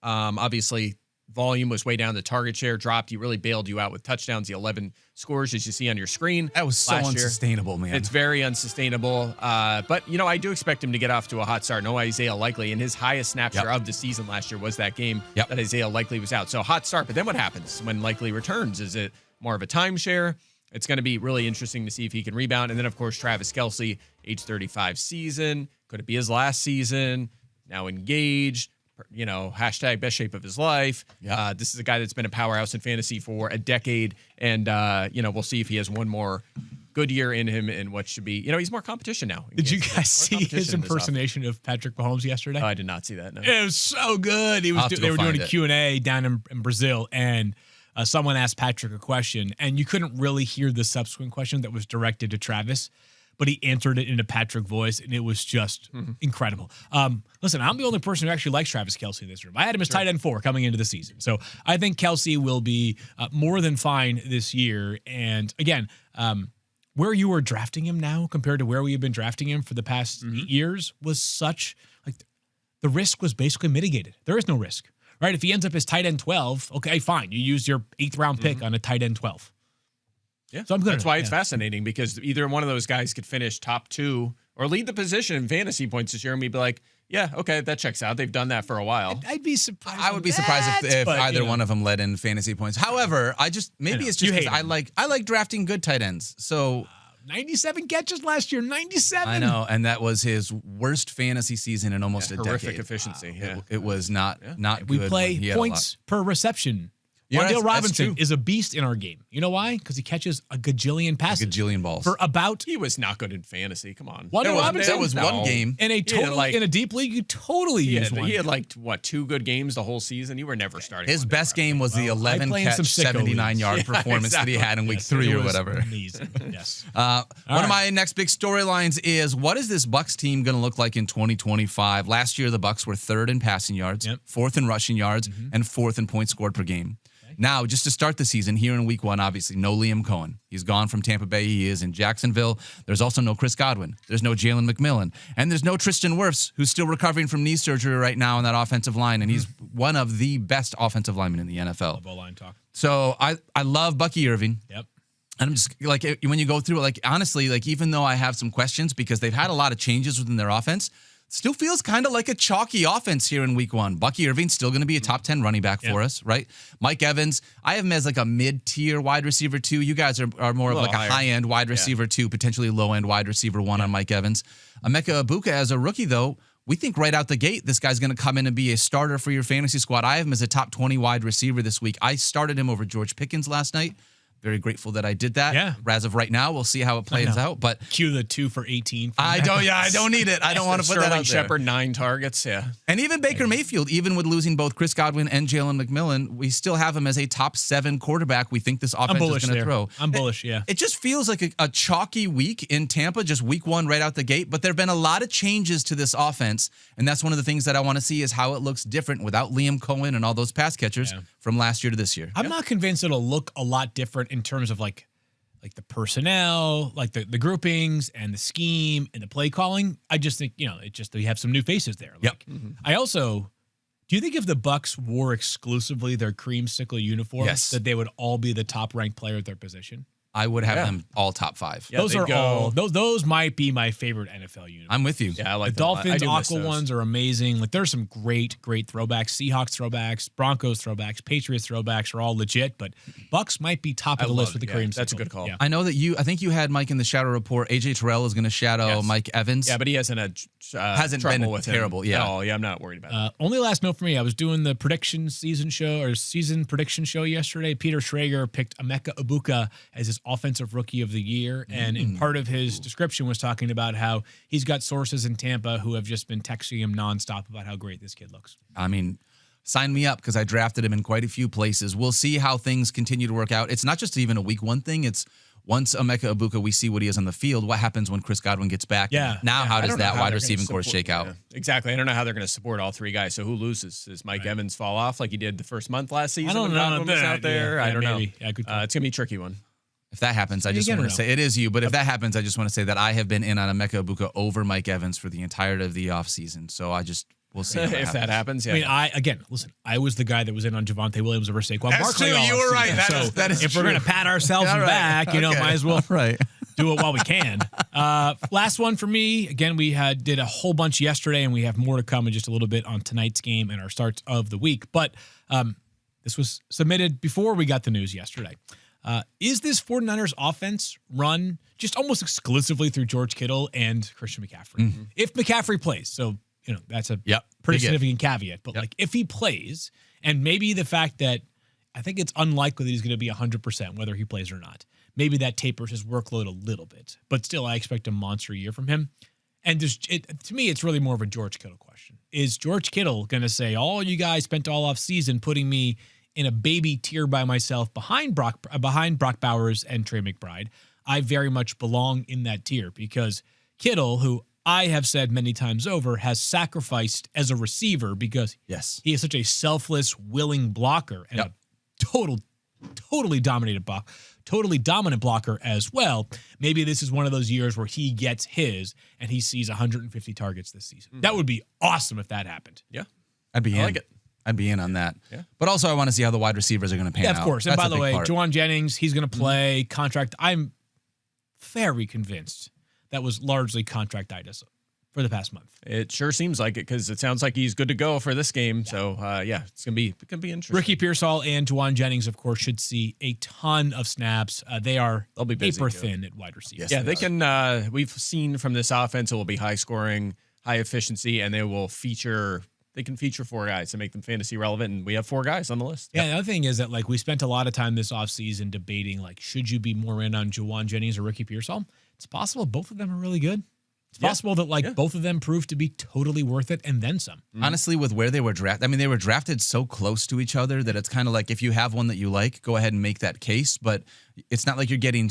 Obviously, volume was way down. The target share dropped. He really bailed you out with touchdowns. The 11 scores, as you see on your screen. That was so unsustainable, man. It's very unsustainable. But, I do expect him to get off to a hot start. No Isaiah Likely, and his highest snap share of the season last year was that game that Isaiah Likely was out. So hot start. But then what happens when Likely returns? Is it more of a timeshare? It's going to be really interesting to see if he can rebound. And then, of course, Travis Kelce, age 35 season. Could it be his last season? Now engaged. Hashtag best shape of his life. This is a guy that's been a powerhouse in fantasy for a decade. And, we'll see if he has one more good year in him in what should be, he's more competition now. Did you guys see his impersonation of Patrick Mahomes yesterday? I did not see that, no. It was so good. They were doing a Q&A down in Brazil, and someone asked Patrick a question, and you couldn't really hear the subsequent question that was directed to Travis, but he answered it in a Patrick voice, and it was just incredible. Listen, I'm the only person who actually likes Travis Kelce in this room. I had him as tight end 4 coming into the season. So I think Kelce will be more than fine this year. And again, where you were drafting him now compared to where we have been drafting him for the past 8 years was such, the risk was basically mitigated. There is no risk, right? If he ends up as tight end 12, okay, fine. You used your 8th round pick on a tight end 12. Yeah, So I'm good. That's why it's fascinating, because either one of those guys could finish top 2 or lead the position in fantasy points this year, and we'd be like, yeah, okay, that checks out. They've done that for a while. I'd be surprised. I would be surprised if but, either one of them led in fantasy points. However, it's just because I like drafting good tight ends. So 97 catches last year, 97. I know, and that was his worst fantasy season in almost a horrific decade. efficiency. It was not good. We when play he had a points per reception. Yeah, Wandale that's Robinson true. is a beast in our game. You know why? Because he catches a gajillion passes. A gajillion balls. For about He was not good in fantasy. Come on. Wandale Robinson. There was one game. In a in a deep league, you totally use one. He had like, 2 good games the whole season. You were never starting. His Wandale best game was the 11 play in some catch, sicko 79-yard leagues. performance that he had in week 3 it or was whatever. Amazing. Yes. One of my next big storylines is, what is this Bucs team going to look like in 2025? Last year, the Bucs were 3rd in passing yards, 4th in rushing yards, and 4th in points scored per game. Now, just to start the season, here in week 1, obviously, no Liam Cohen. He's gone from Tampa Bay. He is in Jacksonville. There's also no Chris Godwin. There's no Jalen McMillan. And there's no Tristan Wirfs, who's still recovering from knee surgery right now on that offensive line. And he's one of the best offensive linemen in the NFL. Love O-line talk. So I love Bucky Irving. Yep. And I'm just like, when you go through it, like, honestly, like, even though I have some questions because they've had a lot of changes within their offense, still feels kind of like a chalky offense here in week 1. Bucky Irving's still going to be a top 10 running back for us, right? Mike Evans, I have him as like a mid-tier wide receiver 2. You guys are more of like a high-end wide receiver 2, potentially low-end wide receiver 1 on Mike Evans. Emeka Egbuka as a rookie, though, we think right out the gate this guy's going to come in and be a starter for your fantasy squad. I have him as a top 20 wide receiver this week. I started him over George Pickens last night. Very grateful that I did that. Yeah. As of right now, we'll see how it plays out. But Cue the 2 for 18. I don't need it. I don't want to put that out there. Shepard, 9 targets. Yeah. And even Baker Mayfield, even with losing both Chris Godwin and Jalen McMillan, we still have him as a top 7 quarterback. We think this offense is going to throw. I'm bullish, yeah. It just feels like a chalky week in Tampa, just week 1 right out the gate. But there have been a lot of changes to this offense. And that's one of the things that I want to see is how it looks different without Liam Cohen and all those pass catchers from last year to this year. I'm not convinced it'll look a lot different in terms of like the personnel, like the groupings and the scheme and the play calling. I just think, we have some new faces there. Like, I also, do you think if the Bucs wore exclusively their creamsicle uniforms, that they would all be the top ranked player at their position? I would have them all top 5. Yeah, those might be my favorite NFL uniforms. I'm with you. Yeah, I like the Dolphins Aqua those ones are amazing. Like there's some great throwbacks. Seahawks throwbacks, Broncos throwbacks, Patriots throwbacks are all legit, but Bucks might be top of the list with the cream. That's a good call. Yeah. I know that I think you had Mike in the shadow report. AJ Terrell is going to shadow Mike Evans. Yeah, but he hasn't had been with terrible. him at all. Yeah, I'm not worried about that. Only last note for me, I was doing the season prediction show yesterday. Peter Schrager picked Emeka Egbuka as his offensive rookie of the year, and in part of his description was talking about how he's got sources in Tampa who have just been texting him nonstop about how great this kid looks. I mean, sign me up because I drafted him in quite a few places. We'll see how things continue to work out. It's not just even a week 1 thing. It's once Emeka Egbuka, we see what he is on the field. What happens when Chris Godwin gets back? How does that wide receiving core shake out? Yeah. Exactly. I don't know how they're going to support all 3 guys. So who loses? Does Mike Evans fall off like he did the first month last season? I don't know. Godwin was out there. I don't know. Yeah, it's going to be a tricky one. If that happens, I just want to say it is you. But if that happens, I just want to say that I have been in on Emeka Egbuka over Mike Evans for the entirety of the offseason. So we'll see if that happens. Yeah. I mean, listen, I was the guy that was in on Javonte Williams over Saquon Barkley. True. You were right. That is if true. we're going to pat ourselves back, might as well do it while we can. Last one for me. Again, we did a whole bunch yesterday, and we have more to come in just a little bit on tonight's game and our starts of the week. But this was submitted before we got the news yesterday. Is this 49ers offense run just almost exclusively through George Kittle and Christian McCaffrey? If McCaffrey plays, so that's a pretty significant caveat. But like if he plays, and maybe the fact that I think it's unlikely that he's going to be 100% whether he plays or not. Maybe that tapers his workload a little bit, but still I expect a monster year from him. And to me, it's really more of a George Kittle question. Is George Kittle going to say, all you guys spent all off season putting me in a baby tier by myself behind Brock Bowers and Trey McBride? I very much belong in that tier because Kittle, who I have said many times over, has sacrificed as a receiver because he is such a selfless, willing blocker and a totally dominant blocker as well. Maybe this is one of those years where he gets his and he sees 150 targets this season. That would be awesome if that happened. Yeah. I'd be in. I like it. I'd be in on that. Yeah. But also I want to see how the wide receivers are going to pan out. Yeah, of course. And That's by a the big way, part. Juwan Jennings, he's going to play contract. I'm very convinced that was largely contractitis for the past month. It sure seems like it because it sounds like he's good to go for this game. Yeah. So, it's going to be interesting. Ricky Pearsall and Juwan Jennings, of course, should see a ton of snaps. They'll be paper thin at wide receiver. Yes, they can. We've seen from this offense, it will be high scoring, high efficiency, and they can feature 4 guys to make them fantasy relevant, and we have 4 guys on the list. Yeah, the other thing is that, like, we spent a lot of time this offseason debating, like, should you be more in on Juwan Jennings or Ricky Pearsall? It's possible both of them are really good. It's possible that, both of them prove to be totally worth it and then some. Honestly, with where they were drafted, I mean, they were drafted so close to each other that it's kind of like if you have one that you like, go ahead and make that case, but it's not like you're getting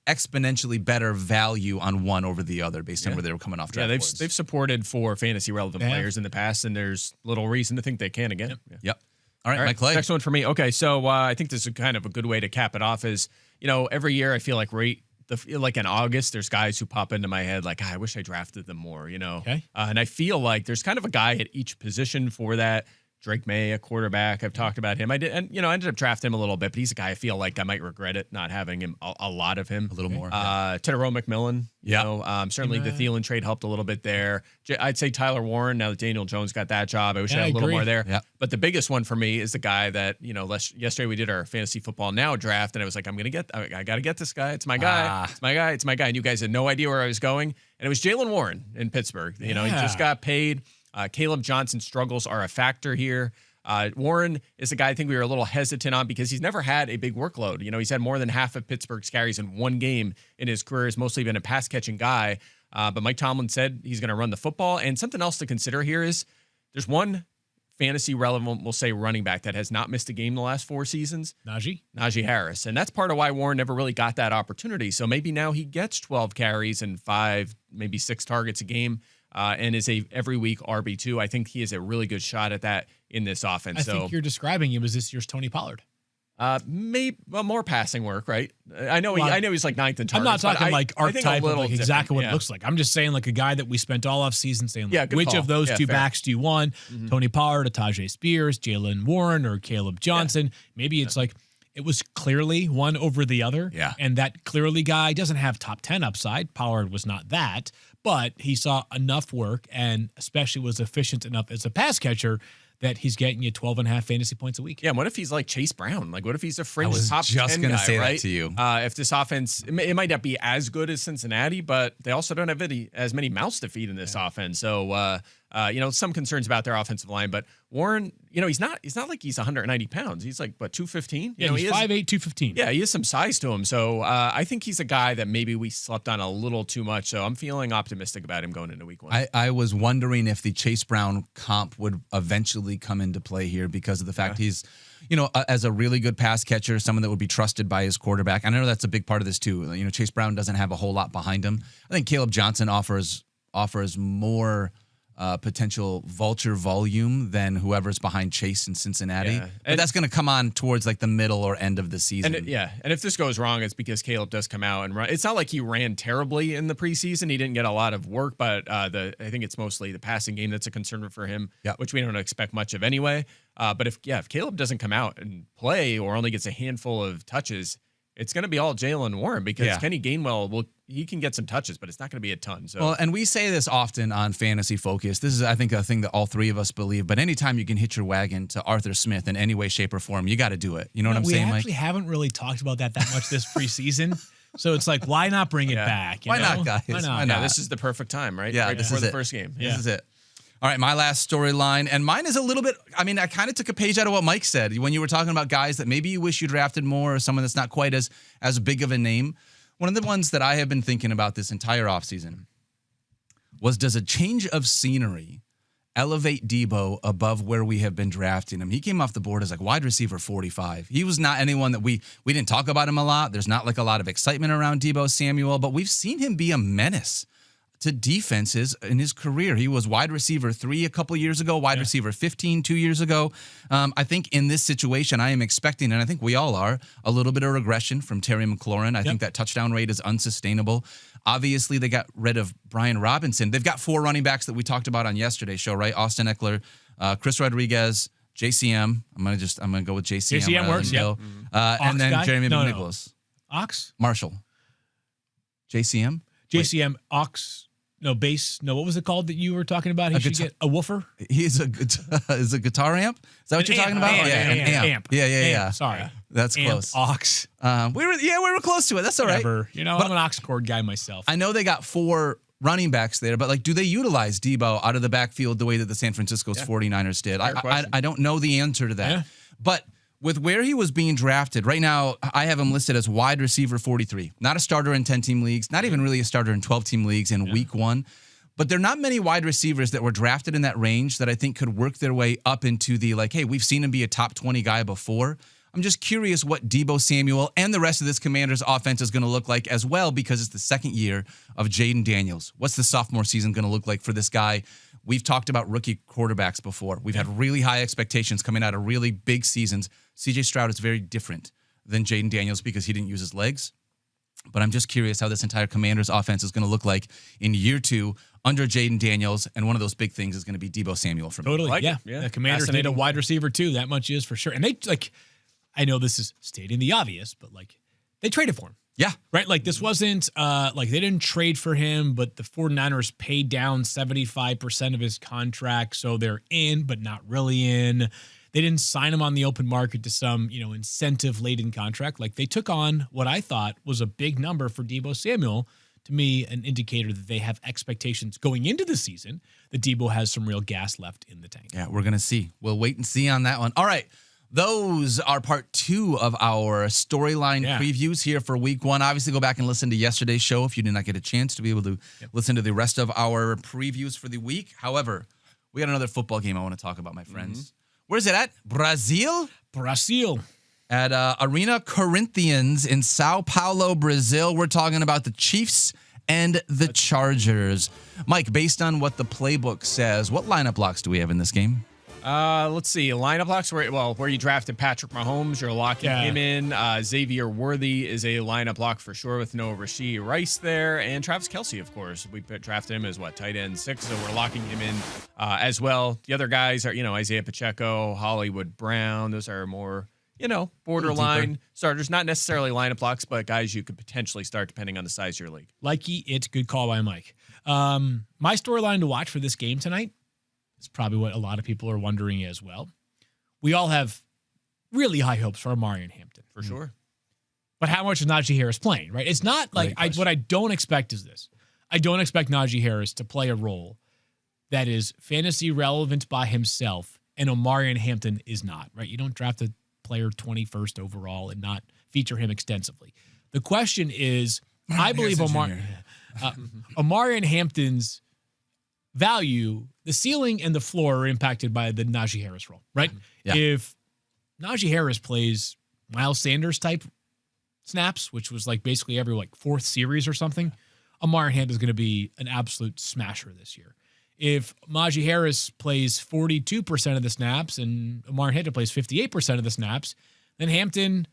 exponentially better value on one over the other based on where they were coming off draft boards. They've supported 4 fantasy relevant players in the past, and there's little reason to think they can again. Yep. All right, Mike Clay. Next one for me. Okay, so I think this is kind of a good way to cap it off is, every year I feel like like in August, there's guys who pop into my head like, I wish I drafted them more, Okay. And I feel like there's kind of a guy at each position for that. Drake May, a quarterback. I've talked about him. I ended up drafting him a little bit, but he's a guy I feel like I might regret it not having him a lot of him. A little more. Tedero McMillan. Certainly the Thielen trade helped a little bit there. I'd say Tyler Warren. Now that Daniel Jones got that job, I wish I had a little more there. Yeah. But the biggest one for me is the guy that yesterday we did our fantasy football now draft, and I was like, I got to get this guy. It's my guy. It's my guy. It's my guy. And you guys had no idea where I was going, and it was Jaylen Warren in Pittsburgh. He just got paid. Caleb Johnson's struggles are a factor here. Warren is a guy I think we were a little hesitant on because he's never had a big workload. He's had more than half of Pittsburgh's carries in one game in his career. He's mostly been a pass-catching guy. But Mike Tomlin said he's going to run the football. And something else to consider here is there's one fantasy relevant, we'll say, running back that has not missed a game the last 4 seasons. Najee Harris. And that's part of why Warren never really got that opportunity. So maybe now he gets 12 carries and 5, maybe 6 targets a game. And is a every week RB2. I think he has a really good shot at that in this offense. I think you're describing him as this year's Tony Pollard. Maybe more passing work, right? I know he's like 9th in targets. I'm not talking like archetype of like exactly what it yeah. looks like. I'm just saying like a guy that we spent all off season saying, like, which call. of those 2 fair. backs do you want? Tony Pollard, Tajay Spears, Jaylen Warren, or Caleb Johnson? Maybe it's like it was clearly one over the other. Yeah. And that clearly guy doesn't have top 10 upside. Pollard was not that, but he saw enough work and especially was efficient enough as a pass catcher that he's getting you 12.5 fantasy points a week. Yeah, and what if he's like Chase Brown? Like, what if he's a fringe top 10 just going to say right? that to you. If this offense, it might not be as good as Cincinnati, but they also don't have as many mouths to feed in this offense. So, some concerns about their offensive line. But Warren, he's not like he's 190 pounds. He's like, 215? Yeah, he's 5'8", 215. Yeah, he has some size to him. So I think he's a guy that maybe we slept on a little too much. So I'm feeling optimistic about him going into week 1. I was wondering if the Chase Brown comp would eventually come into play here because of the fact he's, as a really good pass catcher, someone that would be trusted by his quarterback. I know that's a big part of this too. Chase Brown doesn't have a whole lot behind him. I think Caleb Johnson offers more potential vulture volume than whoever's behind Chase in Cincinnati. Yeah. But that's going to come on towards like the middle or end of the season. And if this goes wrong, it's because Caleb does come out and run. It's not like he ran terribly in the preseason. He didn't get a lot of work, but I think it's mostly the passing game that's a concern for him, which we don't expect much of anyway. But if Caleb doesn't come out and play or only gets a handful of touches, it's going to be all Jaylen Warren because Kenny Gainwell he can get some touches, but it's not going to be a ton. So, well, and we say this often on Fantasy Focus. This is, I think, a thing that all 3 of us believe. But anytime you can hitch your wagon to Arthur Smith in any way, shape, or form, you got to do it. You know what I'm saying, Mike? We actually haven't really talked about that much this preseason. So it's like, why not bring it back? Why not, guys? Why not? Why not? Yeah, this is the perfect time, right? Yeah, right this before is the it. first game. This is it. All right, my last storyline, and mine is a little bit, I kind of took a page out of what Mike said when you were talking about guys that maybe you wish you drafted more or someone that's not quite as big of a name. One of the ones that I have been thinking about this entire offseason was, does a change of scenery elevate Debo above where we have been drafting him? He came off the board as like wide receiver 45. He was not anyone that we didn't talk about him a lot. There's not like a lot of excitement around Debo Samuel, but we've seen him be a menace to defenses in his career. He was wide receiver 3 a couple years ago, wide receiver 15 2 years ago. I think in this situation, I am expecting, and I think we all are, a little bit of regression from Terry McLaurin. I think that touchdown rate is unsustainable. Obviously, they got rid of Brian Robinson. They've got 4 running backs that we talked about on yesterday's show, right? Austin Eckler, Chris Rodriguez, JCM. I'm gonna go with JCM. JCM works. Yep. And then guy? Jeremy No. McNicholas. Ox? Marshall. JCM. JCM Ox. No, bass. No, what was it called that you were talking about? He should get a woofer? He's a guitar amp. Is that what you're talking about? An amp. Yeah. Sorry. That's Amp, close. Ox. We were close to it. That's all right. Whatever. You know, I'm an ox cord guy myself. I know they got 4 running backs there, but like, do they utilize Debo out of the backfield the way that the San Francisco 49ers did? I don't know the answer to that. Yeah. But with where he was being drafted, right now, I have him listed as wide receiver 43. Not a starter in 10-team leagues, not even really a starter in 12-team leagues in week 1. But there are not many wide receivers that were drafted in that range that I think could work their way up into the, like, hey, we've seen him be a top 20 guy before. I'm just curious what Deebo Samuel and the rest of this Commanders offense is going to look like as well, because it's the second year of Jaden Daniels. What's the sophomore season going to look like for this guy? We've talked about rookie quarterbacks before. We've had really high expectations coming out of really big seasons. CJ Stroud is very different than Jaden Daniels because he didn't use his legs. But I'm just curious how this entire Commanders offense is going to look like in year 2 under Jaden Daniels. And one of those big things is going to be Deebo Samuel for me. Totally. Yeah. The Commanders need a wide receiver too. That much is for sure. And they, like, I know this is stating the obvious, but like, they traded for him. Yeah. Right? Like, this wasn't like they didn't trade for him, but the 49ers paid down 75% of his contract. So they're in, but not really in. They didn't sign him on the open market to some, incentive-laden contract. Like, they took on what I thought was a big number for Deebo Samuel. To me, an indicator that they have expectations going into the season that Deebo has some real gas left in the tank. Yeah, we're going to see. We'll wait and see on that one. All right. Those are part 2 of our storyline previews here for week 1. Obviously, go back and listen to yesterday's show if you did not get a chance to be able to listen to the rest of our previews for the week. However, we got another football game I want to talk about, my friends. Where's it at? Brazil? At Arena Corinthians in Sao Paulo, Brazil. We're talking about the Chiefs and the Chargers. Mike, based on what the playbook says, what lineup blocks do we have in this game? Let's see. Lineup blocks where you drafted Patrick Mahomes, you're locking him in. Xavier Worthy is a lineup block for sure with no Rashee Rice there. And Travis Kelce, of course. We drafted him as tight end 6, so we're locking him in as well. The other guys are, Isaiah Pacheco, Hollywood Brown. Those are more, borderline starters. Not necessarily lineup blocks, but guys you could potentially start depending on the size of your league. Good call by Mike. My storyline to watch for this game tonight, it's probably what a lot of people are wondering as well. We all have really high hopes for Amari and Hampton. For sure. But how much is Najee Harris playing, right? It's not like what I don't expect is this. I don't expect Najee Harris to play a role that is fantasy relevant by himself, and Amari and Hampton is not, right? You don't draft a player 21st overall and not feature him extensively. The question is, I believe Amari and Hampton's value, the ceiling and the floor are impacted by the Najee Harris role, right? Yeah. If Najee Harris plays Miles Sanders type snaps, which was like basically every 4th series or something, Amari Hampton is going to be an absolute smasher this year. If Najee Harris plays 42% of the snaps and Amari Hampton plays 58% of the snaps, then Hampton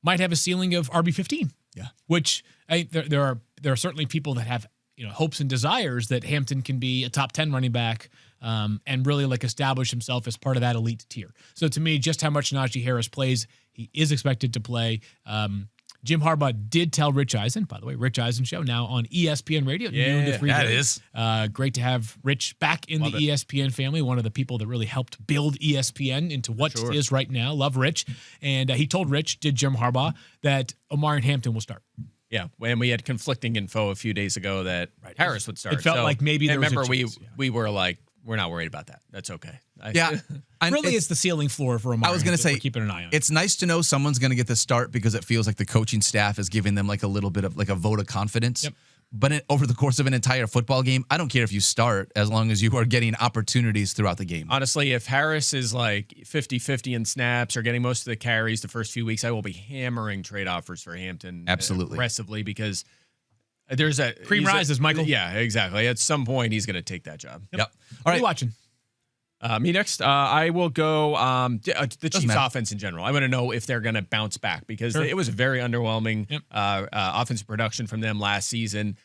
might have a ceiling of RB15. Yeah. Which there are certainly people that have hopes and desires that Hampton can be a top 10 running back and really establish himself as part of that elite tier. So to me, just how much Najee Harris plays, he is expected to play. Jim Harbaugh did tell Rich Eisen, by the way, Rich Eisen show now on ESPN Radio. Noon to 3:30. That is. Great to have Rich back in the ESPN family, one of the people that really helped build ESPN into what it is right now. Love Rich. And he told Jim Harbaugh, that Amari and Hampton will start. Yeah, and we had conflicting info a few days ago that Harris would start. It felt like maybe there was a chance, we were like, we're not worried about that. That's okay. Really, it's the ceiling floor for Amari. I was going to say, keeping an eye on. It's nice to know someone's going to get the start because it feels like the coaching staff is giving them a little bit of a vote of confidence. Yep. But over the course of an entire football game, I don't care if you start as long as you are getting opportunities throughout the game. Honestly, if Harris is 50-50 in snaps or getting most of the carries the first few weeks, I will be hammering trade offers for Hampton aggressively because there's a cream rises, Michael. Yeah, exactly. At some point, he's going to take that job. Yep. All right. What are you watching? Me next. I will go the Chiefs offense in general. I want to know if they're going to bounce back because it was a very underwhelming offensive production from them last season.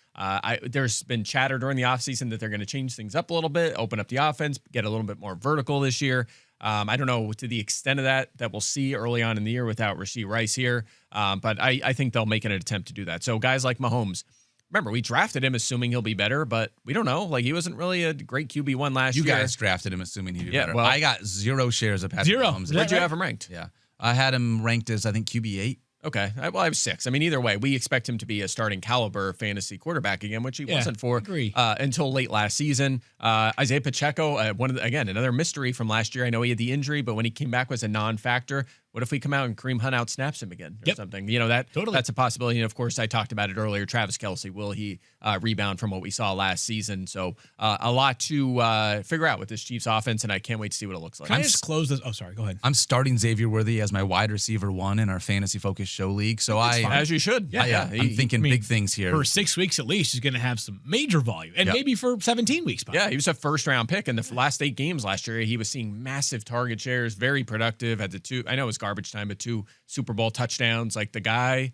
There's been chatter during the offseason that they're going to change things up a little bit, open up the offense, get a little bit more vertical this year. I don't know to the extent of that we'll see early on in the year without Rashee Rice here. But I think they'll make an attempt to do that. So guys like Mahomes, remember, we drafted him assuming he'll be better, but we don't know. Like, he wasn't really a great QB1 last year. You guys drafted him assuming he'd be better. Well, I got 0 shares of Patrick Mahomes. Where'd you have him ranked? Yeah. I had him ranked as, I think, QB8. Okay. Well, I was 6. I mean, either way, we expect him to be a starting caliber fantasy quarterback again, which he wasn't for until late last season. Isaiah Pacheco, another mystery from last year. I know he had the injury, but when he came back was a non-factor. What if we come out and Kareem Hunt out snaps him again or something? You know, that's a possibility. And of course, I talked about it earlier. Travis Kelce, will he rebound from what we saw last season? So a lot to figure out with this Chiefs offense, and I can't wait to see what it looks like. Can I just close this? Oh, sorry. Go ahead. I'm starting Xavier Worthy as my wide receiver 1 in our fantasy focused show league. So as you should. Yeah. I'm thinking big things here. For 6 weeks at least, he's going to have some major volume, and maybe for 17 weeks. Yeah, he was a first-round pick in the last 8 games last year. He was seeing massive target shares, very productive. Had the 2. I know it was garbage time, but 2 Super Bowl touchdowns. Like, the guy,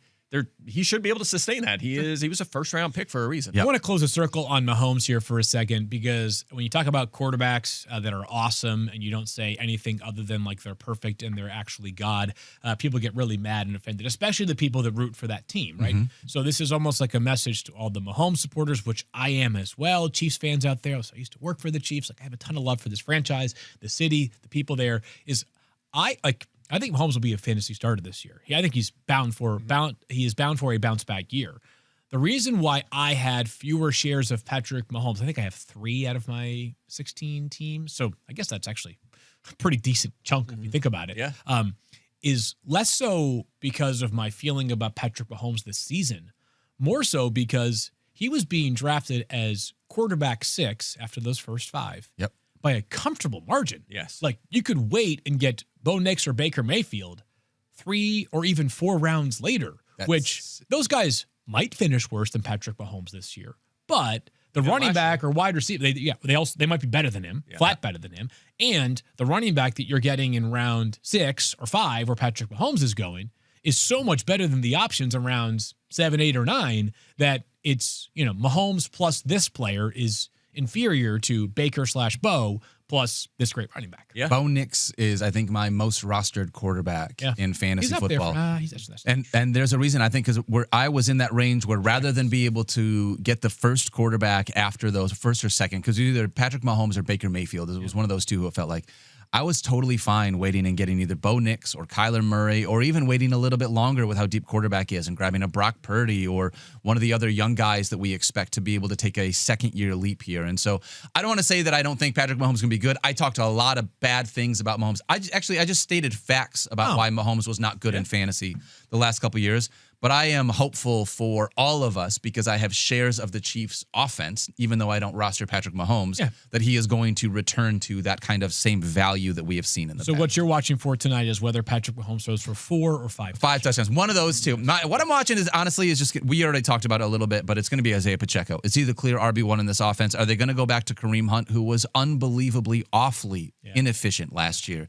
he should be able to sustain that. He was a first-round pick for a reason. I want to close a circle on Mahomes here for a second, because when you talk about quarterbacks that are awesome and you don't say anything other than like they're perfect and they're actually God, people get really mad and offended, especially the people that root for that team, right? So this is almost like a message to all the Mahomes supporters, which I am as well. Chiefs fans out there. So I used to work for the Chiefs. Like, I have a ton of love for this franchise, the city, the people there. I think Mahomes will be a fantasy starter this year. I think he's bound for a bounce back year. The reason why I had fewer shares of Patrick Mahomes, I think I have 3 out of my 16 teams. So I guess that's actually a pretty decent chunk if you think about it. Yeah. Is less so because of my feeling about Patrick Mahomes this season, more so because he was being drafted as quarterback 6 after those first 5. Yep. By a comfortable margin. Yes. Like, you could wait and get Bo Nix or Baker Mayfield 3 or even 4 rounds later, which those guys might finish worse than Patrick Mahomes this year. But the running back or wide receiver, they might be better than him, flat better than him. And the running back that you're getting in round 6 or 5, where Patrick Mahomes is going, is so much better than the options in rounds 7, 8, or 9 that it's, Mahomes plus this player is inferior to Baker/Bo plus this great running back. Yeah. Bo Nix is, I think, my most rostered quarterback in fantasy football. And there's a reason, I think, because I was in that range where rather than be able to get the first quarterback after those, first or second, because either Patrick Mahomes or Baker Mayfield, it was one of those two who it felt like. I was totally fine waiting and getting either Bo Nix or Kyler Murray, or even waiting a little bit longer with how deep quarterback is and grabbing a Brock Purdy or one of the other young guys that we expect to be able to take a second-year leap here. And so I don't want to say that I don't think Patrick Mahomes is going to be good. I talked a lot of bad things about Mahomes. I just stated facts about why Mahomes was not good in fantasy the last couple of years. But I am hopeful for all of us, because I have shares of the Chiefs offense, even though I don't roster Patrick Mahomes, that he is going to return to that kind of same value that we have seen in the past. So what you're watching for tonight is whether Patrick Mahomes throws for 4 or 5 touchdowns. One of those two. What I'm watching is, honestly, we already talked about it a little bit, but it's going to be Isaiah Pacheco. It's either clear RB1 in this offense. Are they going to go back to Kareem Hunt, who was unbelievably awfully inefficient last year?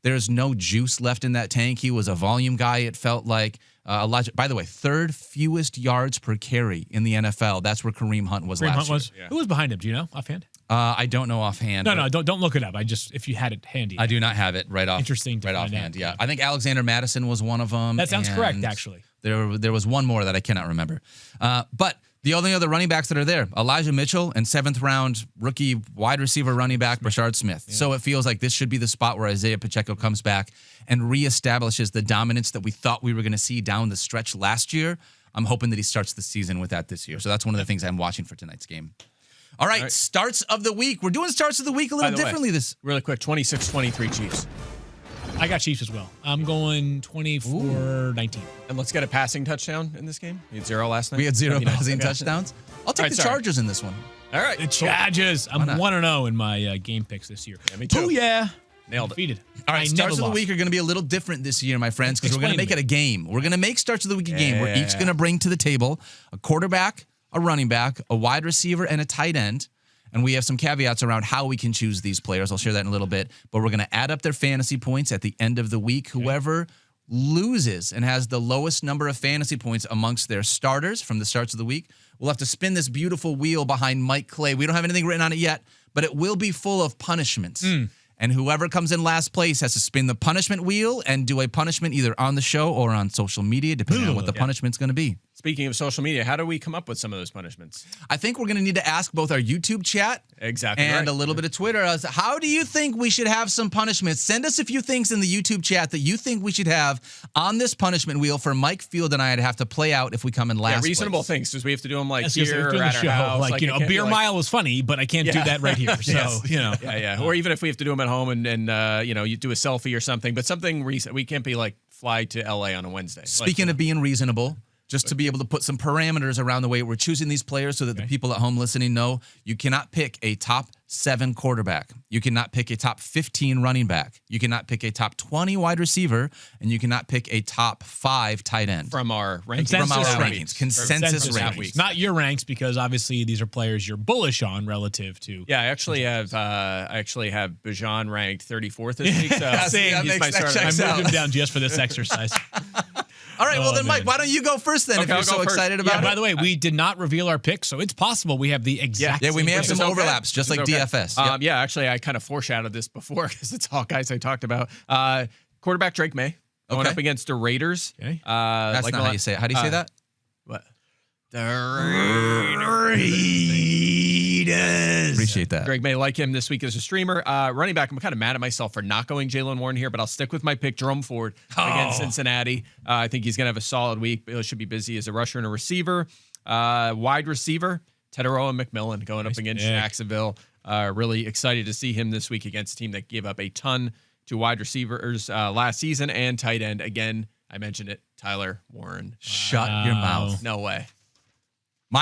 There's no juice left in that tank. He was a volume guy, it felt like. By the way, 3rd fewest yards per carry in the NFL. That's where Kareem Hunt was last year. Who was behind him? Do you know offhand? I don't know offhand. No, don't look it up. If you had it handy. I do not have it right off. Interesting. Right offhand. Yeah, I think Alexander Madison was one of them. That sounds correct, actually. There was one more that I cannot remember. But the only other running backs that are there, Elijah Mitchell and 7th round rookie wide receiver running back Rashard Smith. Yeah. So it feels like this should be the spot where Isaiah Pacheco comes back and reestablishes the dominance that we thought we were going to see down the stretch last year. I'm hoping that he starts the season with that this year. So that's one of the things I'm watching for tonight's game. All right, starts of the week. We're doing starts of the week a little differently this. Really quick, 26-23 Chiefs. I got Chiefs as well. I'm going 24-19. And let's get a passing touchdown in this game. We had 0 last night. We had 0 passing touchdowns. I'll take the Chargers in this one. All right. The Chargers. I'm 1-0 in my game picks this year. Yeah, me too. Oh, yeah. Nailed it. Defeated. All right, starts of the week are going to be a little different this year, my friends, because we're going to make it a game. We're going to make starts of the week a game. We're each going to bring to the table a quarterback, a running back, a wide receiver, and a tight end. And we have some caveats around how we can choose these players. I'll share that in a little bit. But we're going to add up their fantasy points at the end of the week. Whoever loses and has the lowest number of fantasy points amongst their starters from the starts of the week will have to spin this beautiful wheel behind Mike Clay. We don't have anything written on it yet, but it will be full of punishments. And whoever comes in last place has to spin the punishment wheel and do a punishment either on the show or on social media, depending on what the punishment's going to be. Speaking of social media, how do we come up with some of those punishments? I think we're going to need to ask both our YouTube chat and a little bit of Twitter. How do you think we should have some punishments? Send us a few things in the YouTube chat that you think we should have on this punishment wheel for Mike Field and I to have to play out if we come in last place. Reasonable things, because we have to do them like That's here just or at our show. house. Like, you know, a beer mile was funny, but I can't do that right here. So, you know. Yeah. Or even if we have to do them at home and you know, you do a selfie or something, but something recent. We can't be like fly to LA on a Wednesday. Speaking of being reasonable, just to be able to put some parameters around the way we're choosing these players so that the people at home listening know you cannot pick a top 7 quarterback. You cannot pick a top 15 running back. You cannot pick a top 20 wide receiver, and you cannot pick a top 5 tight end. From our rankings. Consensus rankings. Not your ranks, because obviously these are players you're bullish on relative to. Yeah, I actually have Bijan ranked 34th this week. So he's my starter. I moved him down just for this exercise. All right, well then, Mike, why don't you go first then if you're so excited about it? By the way, we did not reveal our picks, so it's possible we have the exact we may have some overlaps, just like DFS. Yeah, actually, I kind of foreshadowed this before because it's all guys I talked about. Quarterback Drake May going up against the Raiders. Okay. That's not how you say it. How do you say that? What? The Raiders. Appreciate that. Greg May, like him this week as a streamer. Running back, I'm kind of mad at myself for not going Jaylen Warren here, but I'll stick with my pick, Jerome Ford against Cincinnati. I think he's going to have a solid week. Bill should be busy as a rusher and a receiver. Wide receiver, Teteroa McMillan going up against Jacksonville. Really excited to see him this week against a team that gave up a ton to wide receivers last season, and tight end. Again, I mentioned it, Tyler Warren. Shut your mouth. No way.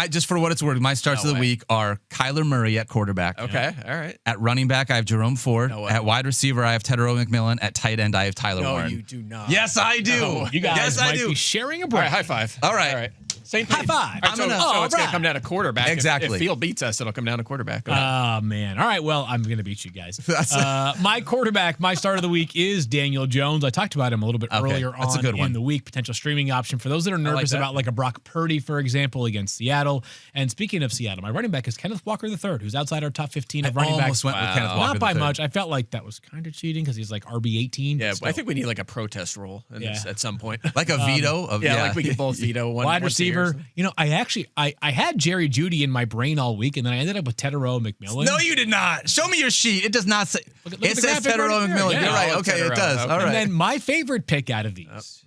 Just for what it's worth, my starts of the week are Kyler Murray at quarterback. Okay, all right. At running back, I have Jerome Ford. At wide receiver, I have Teteroa McMillan. At tight end, I have Tyler Warren. No, you do not. Yes, I do. No, you guys might be sharing a break. All right, high five. All right. Same high five. Right, so it's going to come down to quarterback. Exactly. If Field beats us, it'll come down to quarterback. Oh, man. All right, well, I'm going to beat you guys. My quarterback, my start of the week is Daniel Jones. I talked about him a little bit earlier on in the week. Potential streaming option for those that are nervous about like a Brock Purdy, for example, against Seattle. And speaking of Seattle, my running back is Kenneth Walker III, who's outside our top 15 of running backs. Went with Kenneth Walker Not by much. I felt like that was kind of cheating because he's like RB18. Yeah, I think we need like a protest rule at some point. Like a veto? Like we can both veto one. Wide receiver. You know, I had Jerry Jeudy in my brain all week, and then I ended up with Teteroa McMillan. No, you did not. Show me your sheet. It does not say. Look it says Teteroa McMillan. You're right. Okay, it does. All right. And then my favorite pick out of these,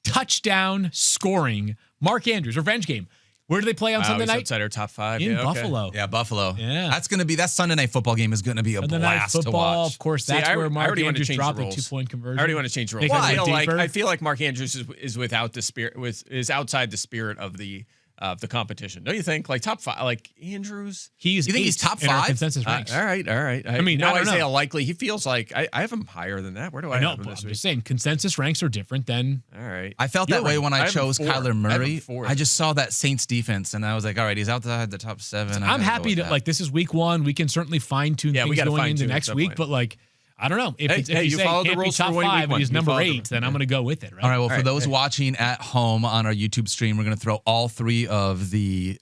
touchdown scoring, Mark Andrews, revenge game. Where do they play on Sunday night? Outside our top 5. In Buffalo. Yeah, Buffalo. Yeah. that Sunday night football game is going to be a blast to watch. Of course, that's where Mark Andrews dropped a 2-point conversion. I already want to change rules. I feel like Mark Andrews is without the spirit, is outside the spirit of the competition. Don't you think? Like top 5, like Andrews. You think he's top 5? Consensus ranks. All right. I mean, I don't know. Likely. He feels like I have him higher than that. Where do I have him this week? I'm just saying, consensus ranks are different than. All right. I felt that way when I chose Kyler Murray. I just saw that Saints defense, and I was like, all right, he's outside the top 7. I'm happy to like. This is week 1. We can certainly fine tune things going into next week, but like. I don't know. If you say follow can't the rules be top for 5 and he's number 8, then I'm Yeah. going to go with it. Right? All right. Well, for those watching at home on our YouTube stream, we're going to throw all 3 of the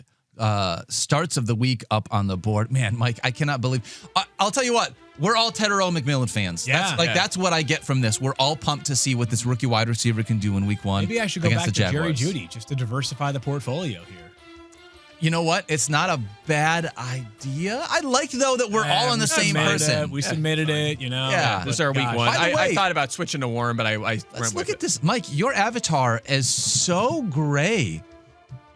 starts of the week up on the board. Man, Mike, I cannot believe. I'll tell you what. We're all Teteroa McMillan fans. Yeah. That's what I get from this. We're all pumped to see what this rookie wide receiver can do in week 1. Maybe I should go back to Jerry Jaguars. Jeudy just to diversify the portfolio here. You know what? It's not a bad idea. I like, though, that we're all on the same person. We submitted it, you know. Yeah. This is our week 1. I thought about switching to Warren, but let's look at this. Mike, your avatar is so gray.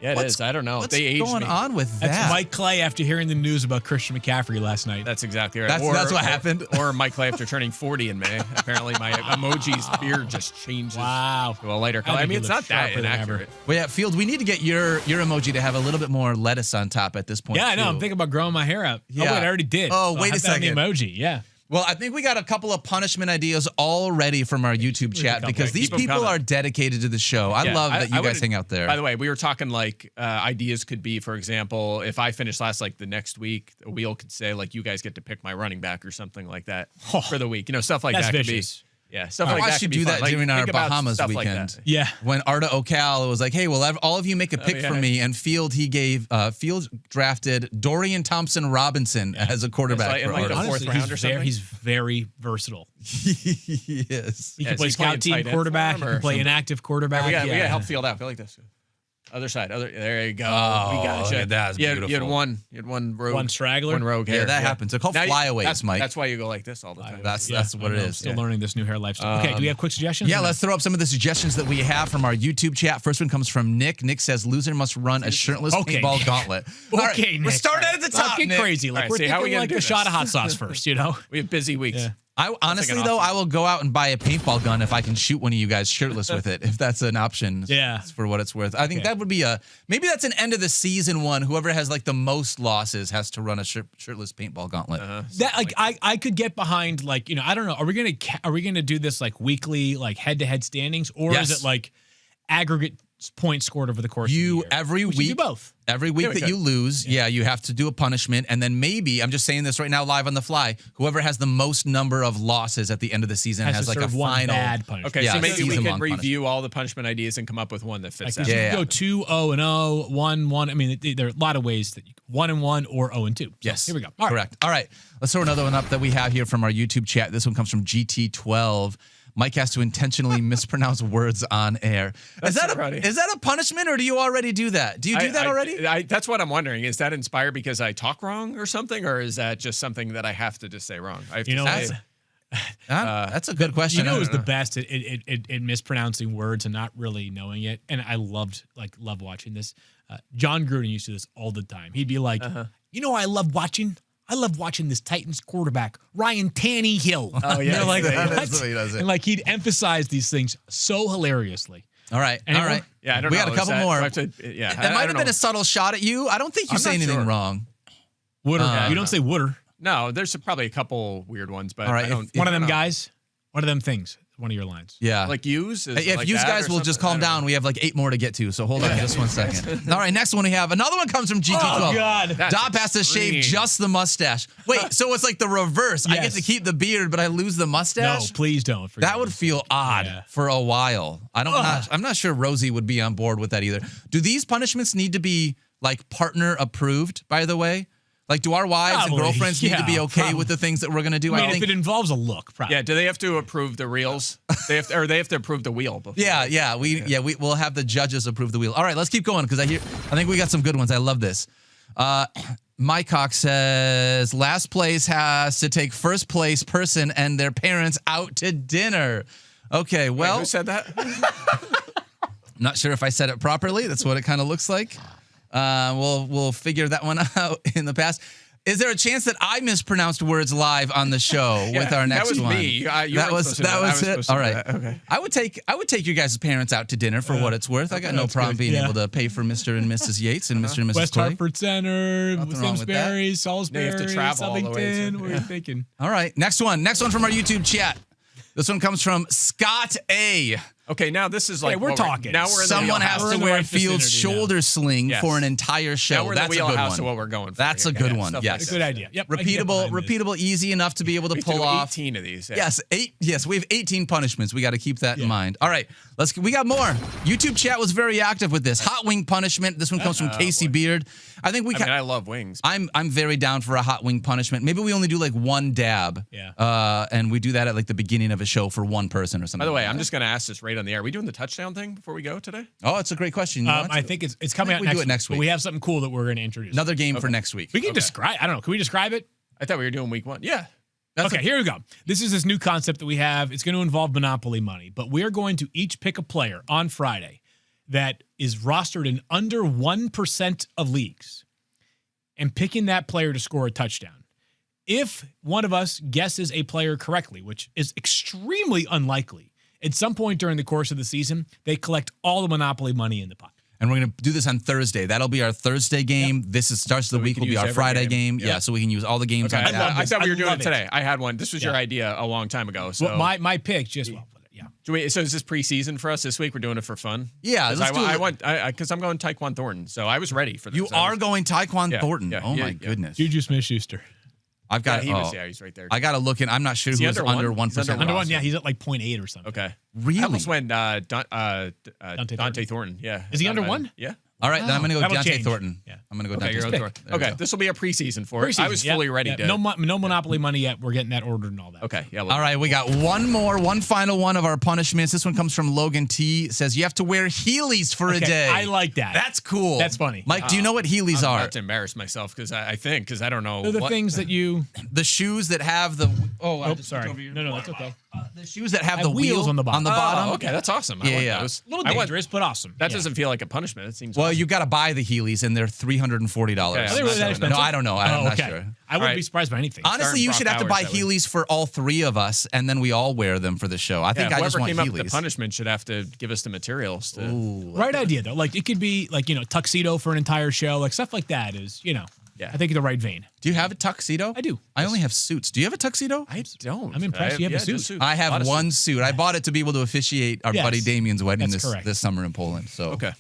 Yeah, it is. I don't know. What's They aged going me. on with that? That's Mike Clay after hearing the news about Christian McCaffrey last night. That's exactly right. That's what happened. Or Mike Clay after turning 40 in May. Apparently, my emoji's beard just changes to a lighter color. I mean, it's not that inaccurate. Well, yeah, Field, we need to get your emoji to have a little bit more lettuce on top at this point. Yeah, I know. too. I'm thinking about growing my hair out. Yeah. Oh, wait, I already did. Oh, So wait I a have that on the second. emoji, yeah. Well, I think we got a couple of punishment ideas already from our YouTube chat because these people are dedicated to the show. I love that you guys hang out there. By the way, we were talking like ideas could be, for example, if I finish last like the next week, the wheel could say like you guys get to pick my running back or something like that for the week. You know, stuff like That's that vicious. could be. Yeah, stuff I like that. watched you can be do fun. that Like, during our think about Bahamas stuff like weekend. that. Yeah. When Arda Ocal was like, hey, well, all of you make a pick for me. And Field drafted Dorian Thompson-Robinson as a quarterback for like the Arda. fourth round or something? He's very versatile. Yes. He can Is play he scout playing team tight end quarterback. for He him can or play something? inactive quarterback. We got to help Field out. Go like this. Other side. There you go. Oh, we got look you. at that. It's You beautiful. had one rogue. One straggler? One rogue Yeah, hair. that happens. They're called Now flyaways, Mike. That's why you go like this all the time. That's what it I know. is. Still learning this new hair lifestyle. Okay, do we have quick suggestions? Yeah, let's throw up some of the suggestions that we have from our YouTube chat. First one comes from Nick. Nick says, loser must run a shirtless paintball gauntlet. All right, Okay, Nick. we're starting at the top, Get Nick. crazy. Like, All right, we're see, how are we thinking gonna like do a this? shot of hot sauce first, you know? We have busy weeks. Yeah. I honestly, an though, option. I will go out and buy a paintball gun if I can shoot one of you guys shirtless with it, if that's an option. Yeah. For what it's worth. I think that would be maybe that's an end of the season one. Whoever has like the most losses has to run a shirtless paintball gauntlet. That like I could get behind, like, you know, I don't know. Are we gonna do this like weekly, like head-to-head standings, or Yes. is it like aggregate points scored over the course of the year? Every We should week, do both. Every week that you lose, you have to do a punishment, and then maybe I'm just saying this right now live on the fly. Whoever has the most number of losses at the end of the season has to like a serve one final bad punishment. Okay, Yeah, so maybe we season can long review all the punishment ideas and come up with one that fits Like, that. you Yeah. can go 2-0-0, 1-1. I mean, there are a lot of ways that you 1-1 or 0-2. So Yes. here we go. All right. Correct. All right. Let's throw another one up that we have here from our YouTube chat. This one comes from GT12. Mike has to intentionally mispronounce words on air. Is that a punishment, or do you already do that? Do you do that already? That's what I'm wondering. Is that inspired because I talk wrong or something, or is that just something that I have to just say wrong? I have You to know, say, That's a good question. You know, I who's don't the know. best at mispronouncing words and not really knowing it. And I love watching this. John Gruden used to do this all the time. He'd be like, you know, I love watching this Titans quarterback, Ryan Tannehill. Oh, yeah. They're like, That's what? the way he does it. And like he'd emphasize these things so hilariously. All right. Anyone? All right. yeah, I don't We know. got a Is couple that- more. do I have to- yeah, That might have been a subtle shot at you. I don't think you I'm say not anything sure. wrong. Wooder. You don't say Wooder. No, there's probably a couple weird ones, but All right, I don't. One of them I don't know. guys. One of them things. One of your lines. Yeah. Like use. Is If like you that guys or will just something? I calm don't down, know. we have like 8 more to get to. So hold on just one second. All right, next one we have. Another one comes from GT12. Oh, God. That's Dopp has to shave extreme. just the mustache. Wait, so it's like the reverse. I get Yes. to keep the beard, but I lose the No, mustache? please don't. That would feel odd Yeah. for a while. I'm not sure Rosie would be on board with that either. Do these punishments need to be like partner approved, by the way? Like, do our wives Probably, and girlfriends need to be yeah, okay probably. with the things that we're going to do? I mean, if it involves a look, probably. Yeah. Do they have to approve the reels? They have to approve the wheel. Before we'll have the judges approve the wheel. All right, let's keep going because I think we got some good ones. I love this. Mycock says last place has to take first place person and their parents out to dinner. Okay, well, Wait, who said that? not sure if I said it properly. That's what it kind of looks like. We'll figure that one out in the past. Is there a chance that I mispronounced words live on the show with our next one? That was me. You that weren't was supposed to do I was it. supposed to All do right. that. Okay. I would take your guys' parents out to dinner for what it's worth. I got no that's problem good. being Yeah. able to pay for Mr. and Mrs. Yates and Mr. and Mrs. West Clay. Hartford Center, Nothing wrong with that. Simsbury, Salisbury, They have to travel all the way to- Southington. What are you thinking? All right, next one from our YouTube chat. This one comes from Scott A. Okay, now this is like we're what talking. Now we're in Someone the has wheelhouse. to in the wear right Field's vicinity now. shoulder sling Yes. for an entire show. Now we're in That's the a good wheelhouse one. of what we're going for. That's here. a good Yeah, one. stuff Yes. like Good idea. Yep. I can get Repeatable, behind this. repeatable, easy enough to be able to We pull do off. 18 of these. Yeah. Yes, 8. Yes, we have 18 punishments. We got to keep that in mind. All right, we got more. YouTube chat was very active with this. Hot wing punishment. This one comes from Casey Beard. I think I love wings. I'm very down for a hot wing punishment. Maybe we only do like one dab. Yeah. And we do that at like the beginning of a show for one person or something. By the way, like I'm that. just going to ask this right on the air. Are we doing the touchdown thing before we go today? Oh, it's a great question. You want I to? think it's coming out we do it next but week. we have something cool that we're going to introduce. Another game for next week. We can describe. I don't know. Can we describe it? I thought we were doing week 1. Yeah. Okay, here we go. This is this new concept that we have. It's going to involve Monopoly money, but we're going to each pick a player on Friday that is rostered in under 1% of leagues and picking that player to score a touchdown. If one of us guesses a player correctly, which is extremely unlikely, at some point during the course of the season, they collect all the Monopoly money in the pot. And we're going to do this on Thursday. That'll be our Thursday game. This starts of the we week. can Will be use our every Friday game. game. Yeah, so we can use all the games Okay. on that. I thought we were doing love it today. I had one. This was your Yeah. idea a long time ago. So Well, my pick just well, yeah. So is this preseason for us this week? We're doing it for fun. Yeah, let's do it. Because I'm going Taekwon Thornton, so I was ready for this. You are going Taekwon Thornton. yeah, oh, yeah, my yeah. goodness. Juju Smith-Schuster. I've got. He's right there. I got to look in. I'm not sure who's under 1%. Under 1, yeah, he's at like 0.8 or something. Okay. Really? I almost went Dante Thornton. Thornton. Yeah. Is he under 1? Yeah. All right, then I'm going to go That'll Dante change. Thornton. Yeah. I'm going to go Okay, Dante Thornton. Okay, this will be a preseason for it. I was fully ready to. No Monopoly money yet. We're getting that ordered and all that. Okay, yeah. All right, we got one final one of our punishments. This one comes from Logan T. Says you have to wear Heelys for a day. I like that. That's cool. That's funny. Mike, do you know what Heelys I'm are? about to embarrass myself because I don't know. They're the things that you. The shoes that have the. Oh, sorry. No, that's okay. The shoes that have the wheels wheel on the bottom. Oh, okay, that's awesome. I like those. A little dangerous, but awesome. That doesn't feel like a punishment. It seems. Well, awesome. you got to buy the Heelys, and they're $340. Okay, Are they really that expensive? No, I don't know. I'm not sure. I wouldn't be surprised by anything. Honestly, you should have to buy That way. Heelys for all three of us, and then we all wear them for the show. I think I just whoever want came up with the Heelys. punishment should have to give us the materials. Right idea though. Like it could be like tuxedo for an entire show, like stuff like that is I think in the right vein. Do you have a tuxedo? I do. I only have suits. Do you have a tuxedo? I don't. I'm impressed. You have a suit. I have one suit. I bought it to be able to officiate our buddy Damien's wedding That's correct. this summer in Poland. So Okay.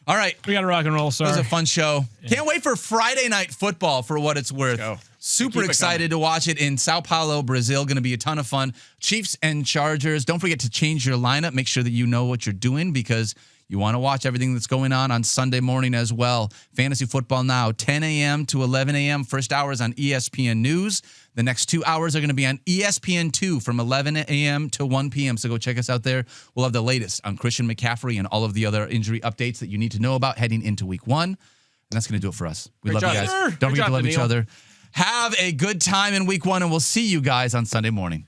All right. We got to rock and roll, sir. It was a fun show. Yeah. Can't wait for Friday night football for what it's worth. Let's go. Super excited to watch it in Sao Paulo, Brazil. Going to be a ton of fun. Chiefs and Chargers. Don't forget to change your lineup. Make sure that you know what you're doing because you want to watch everything that's going on Sunday morning as well. Fantasy football now, 10 a.m. to 11 a.m. First hour is on ESPN News. The next 2 hours are going to be on ESPN2 from 11 a.m. to 1 p.m. So go check us out there. We'll have the latest on Christian McCaffrey and all of the other injury updates that you need to know about heading into week 1. And that's going to do it for us. We love you guys. Don't forget to love each other. Have a good time in week 1, and we'll see you guys on Sunday morning.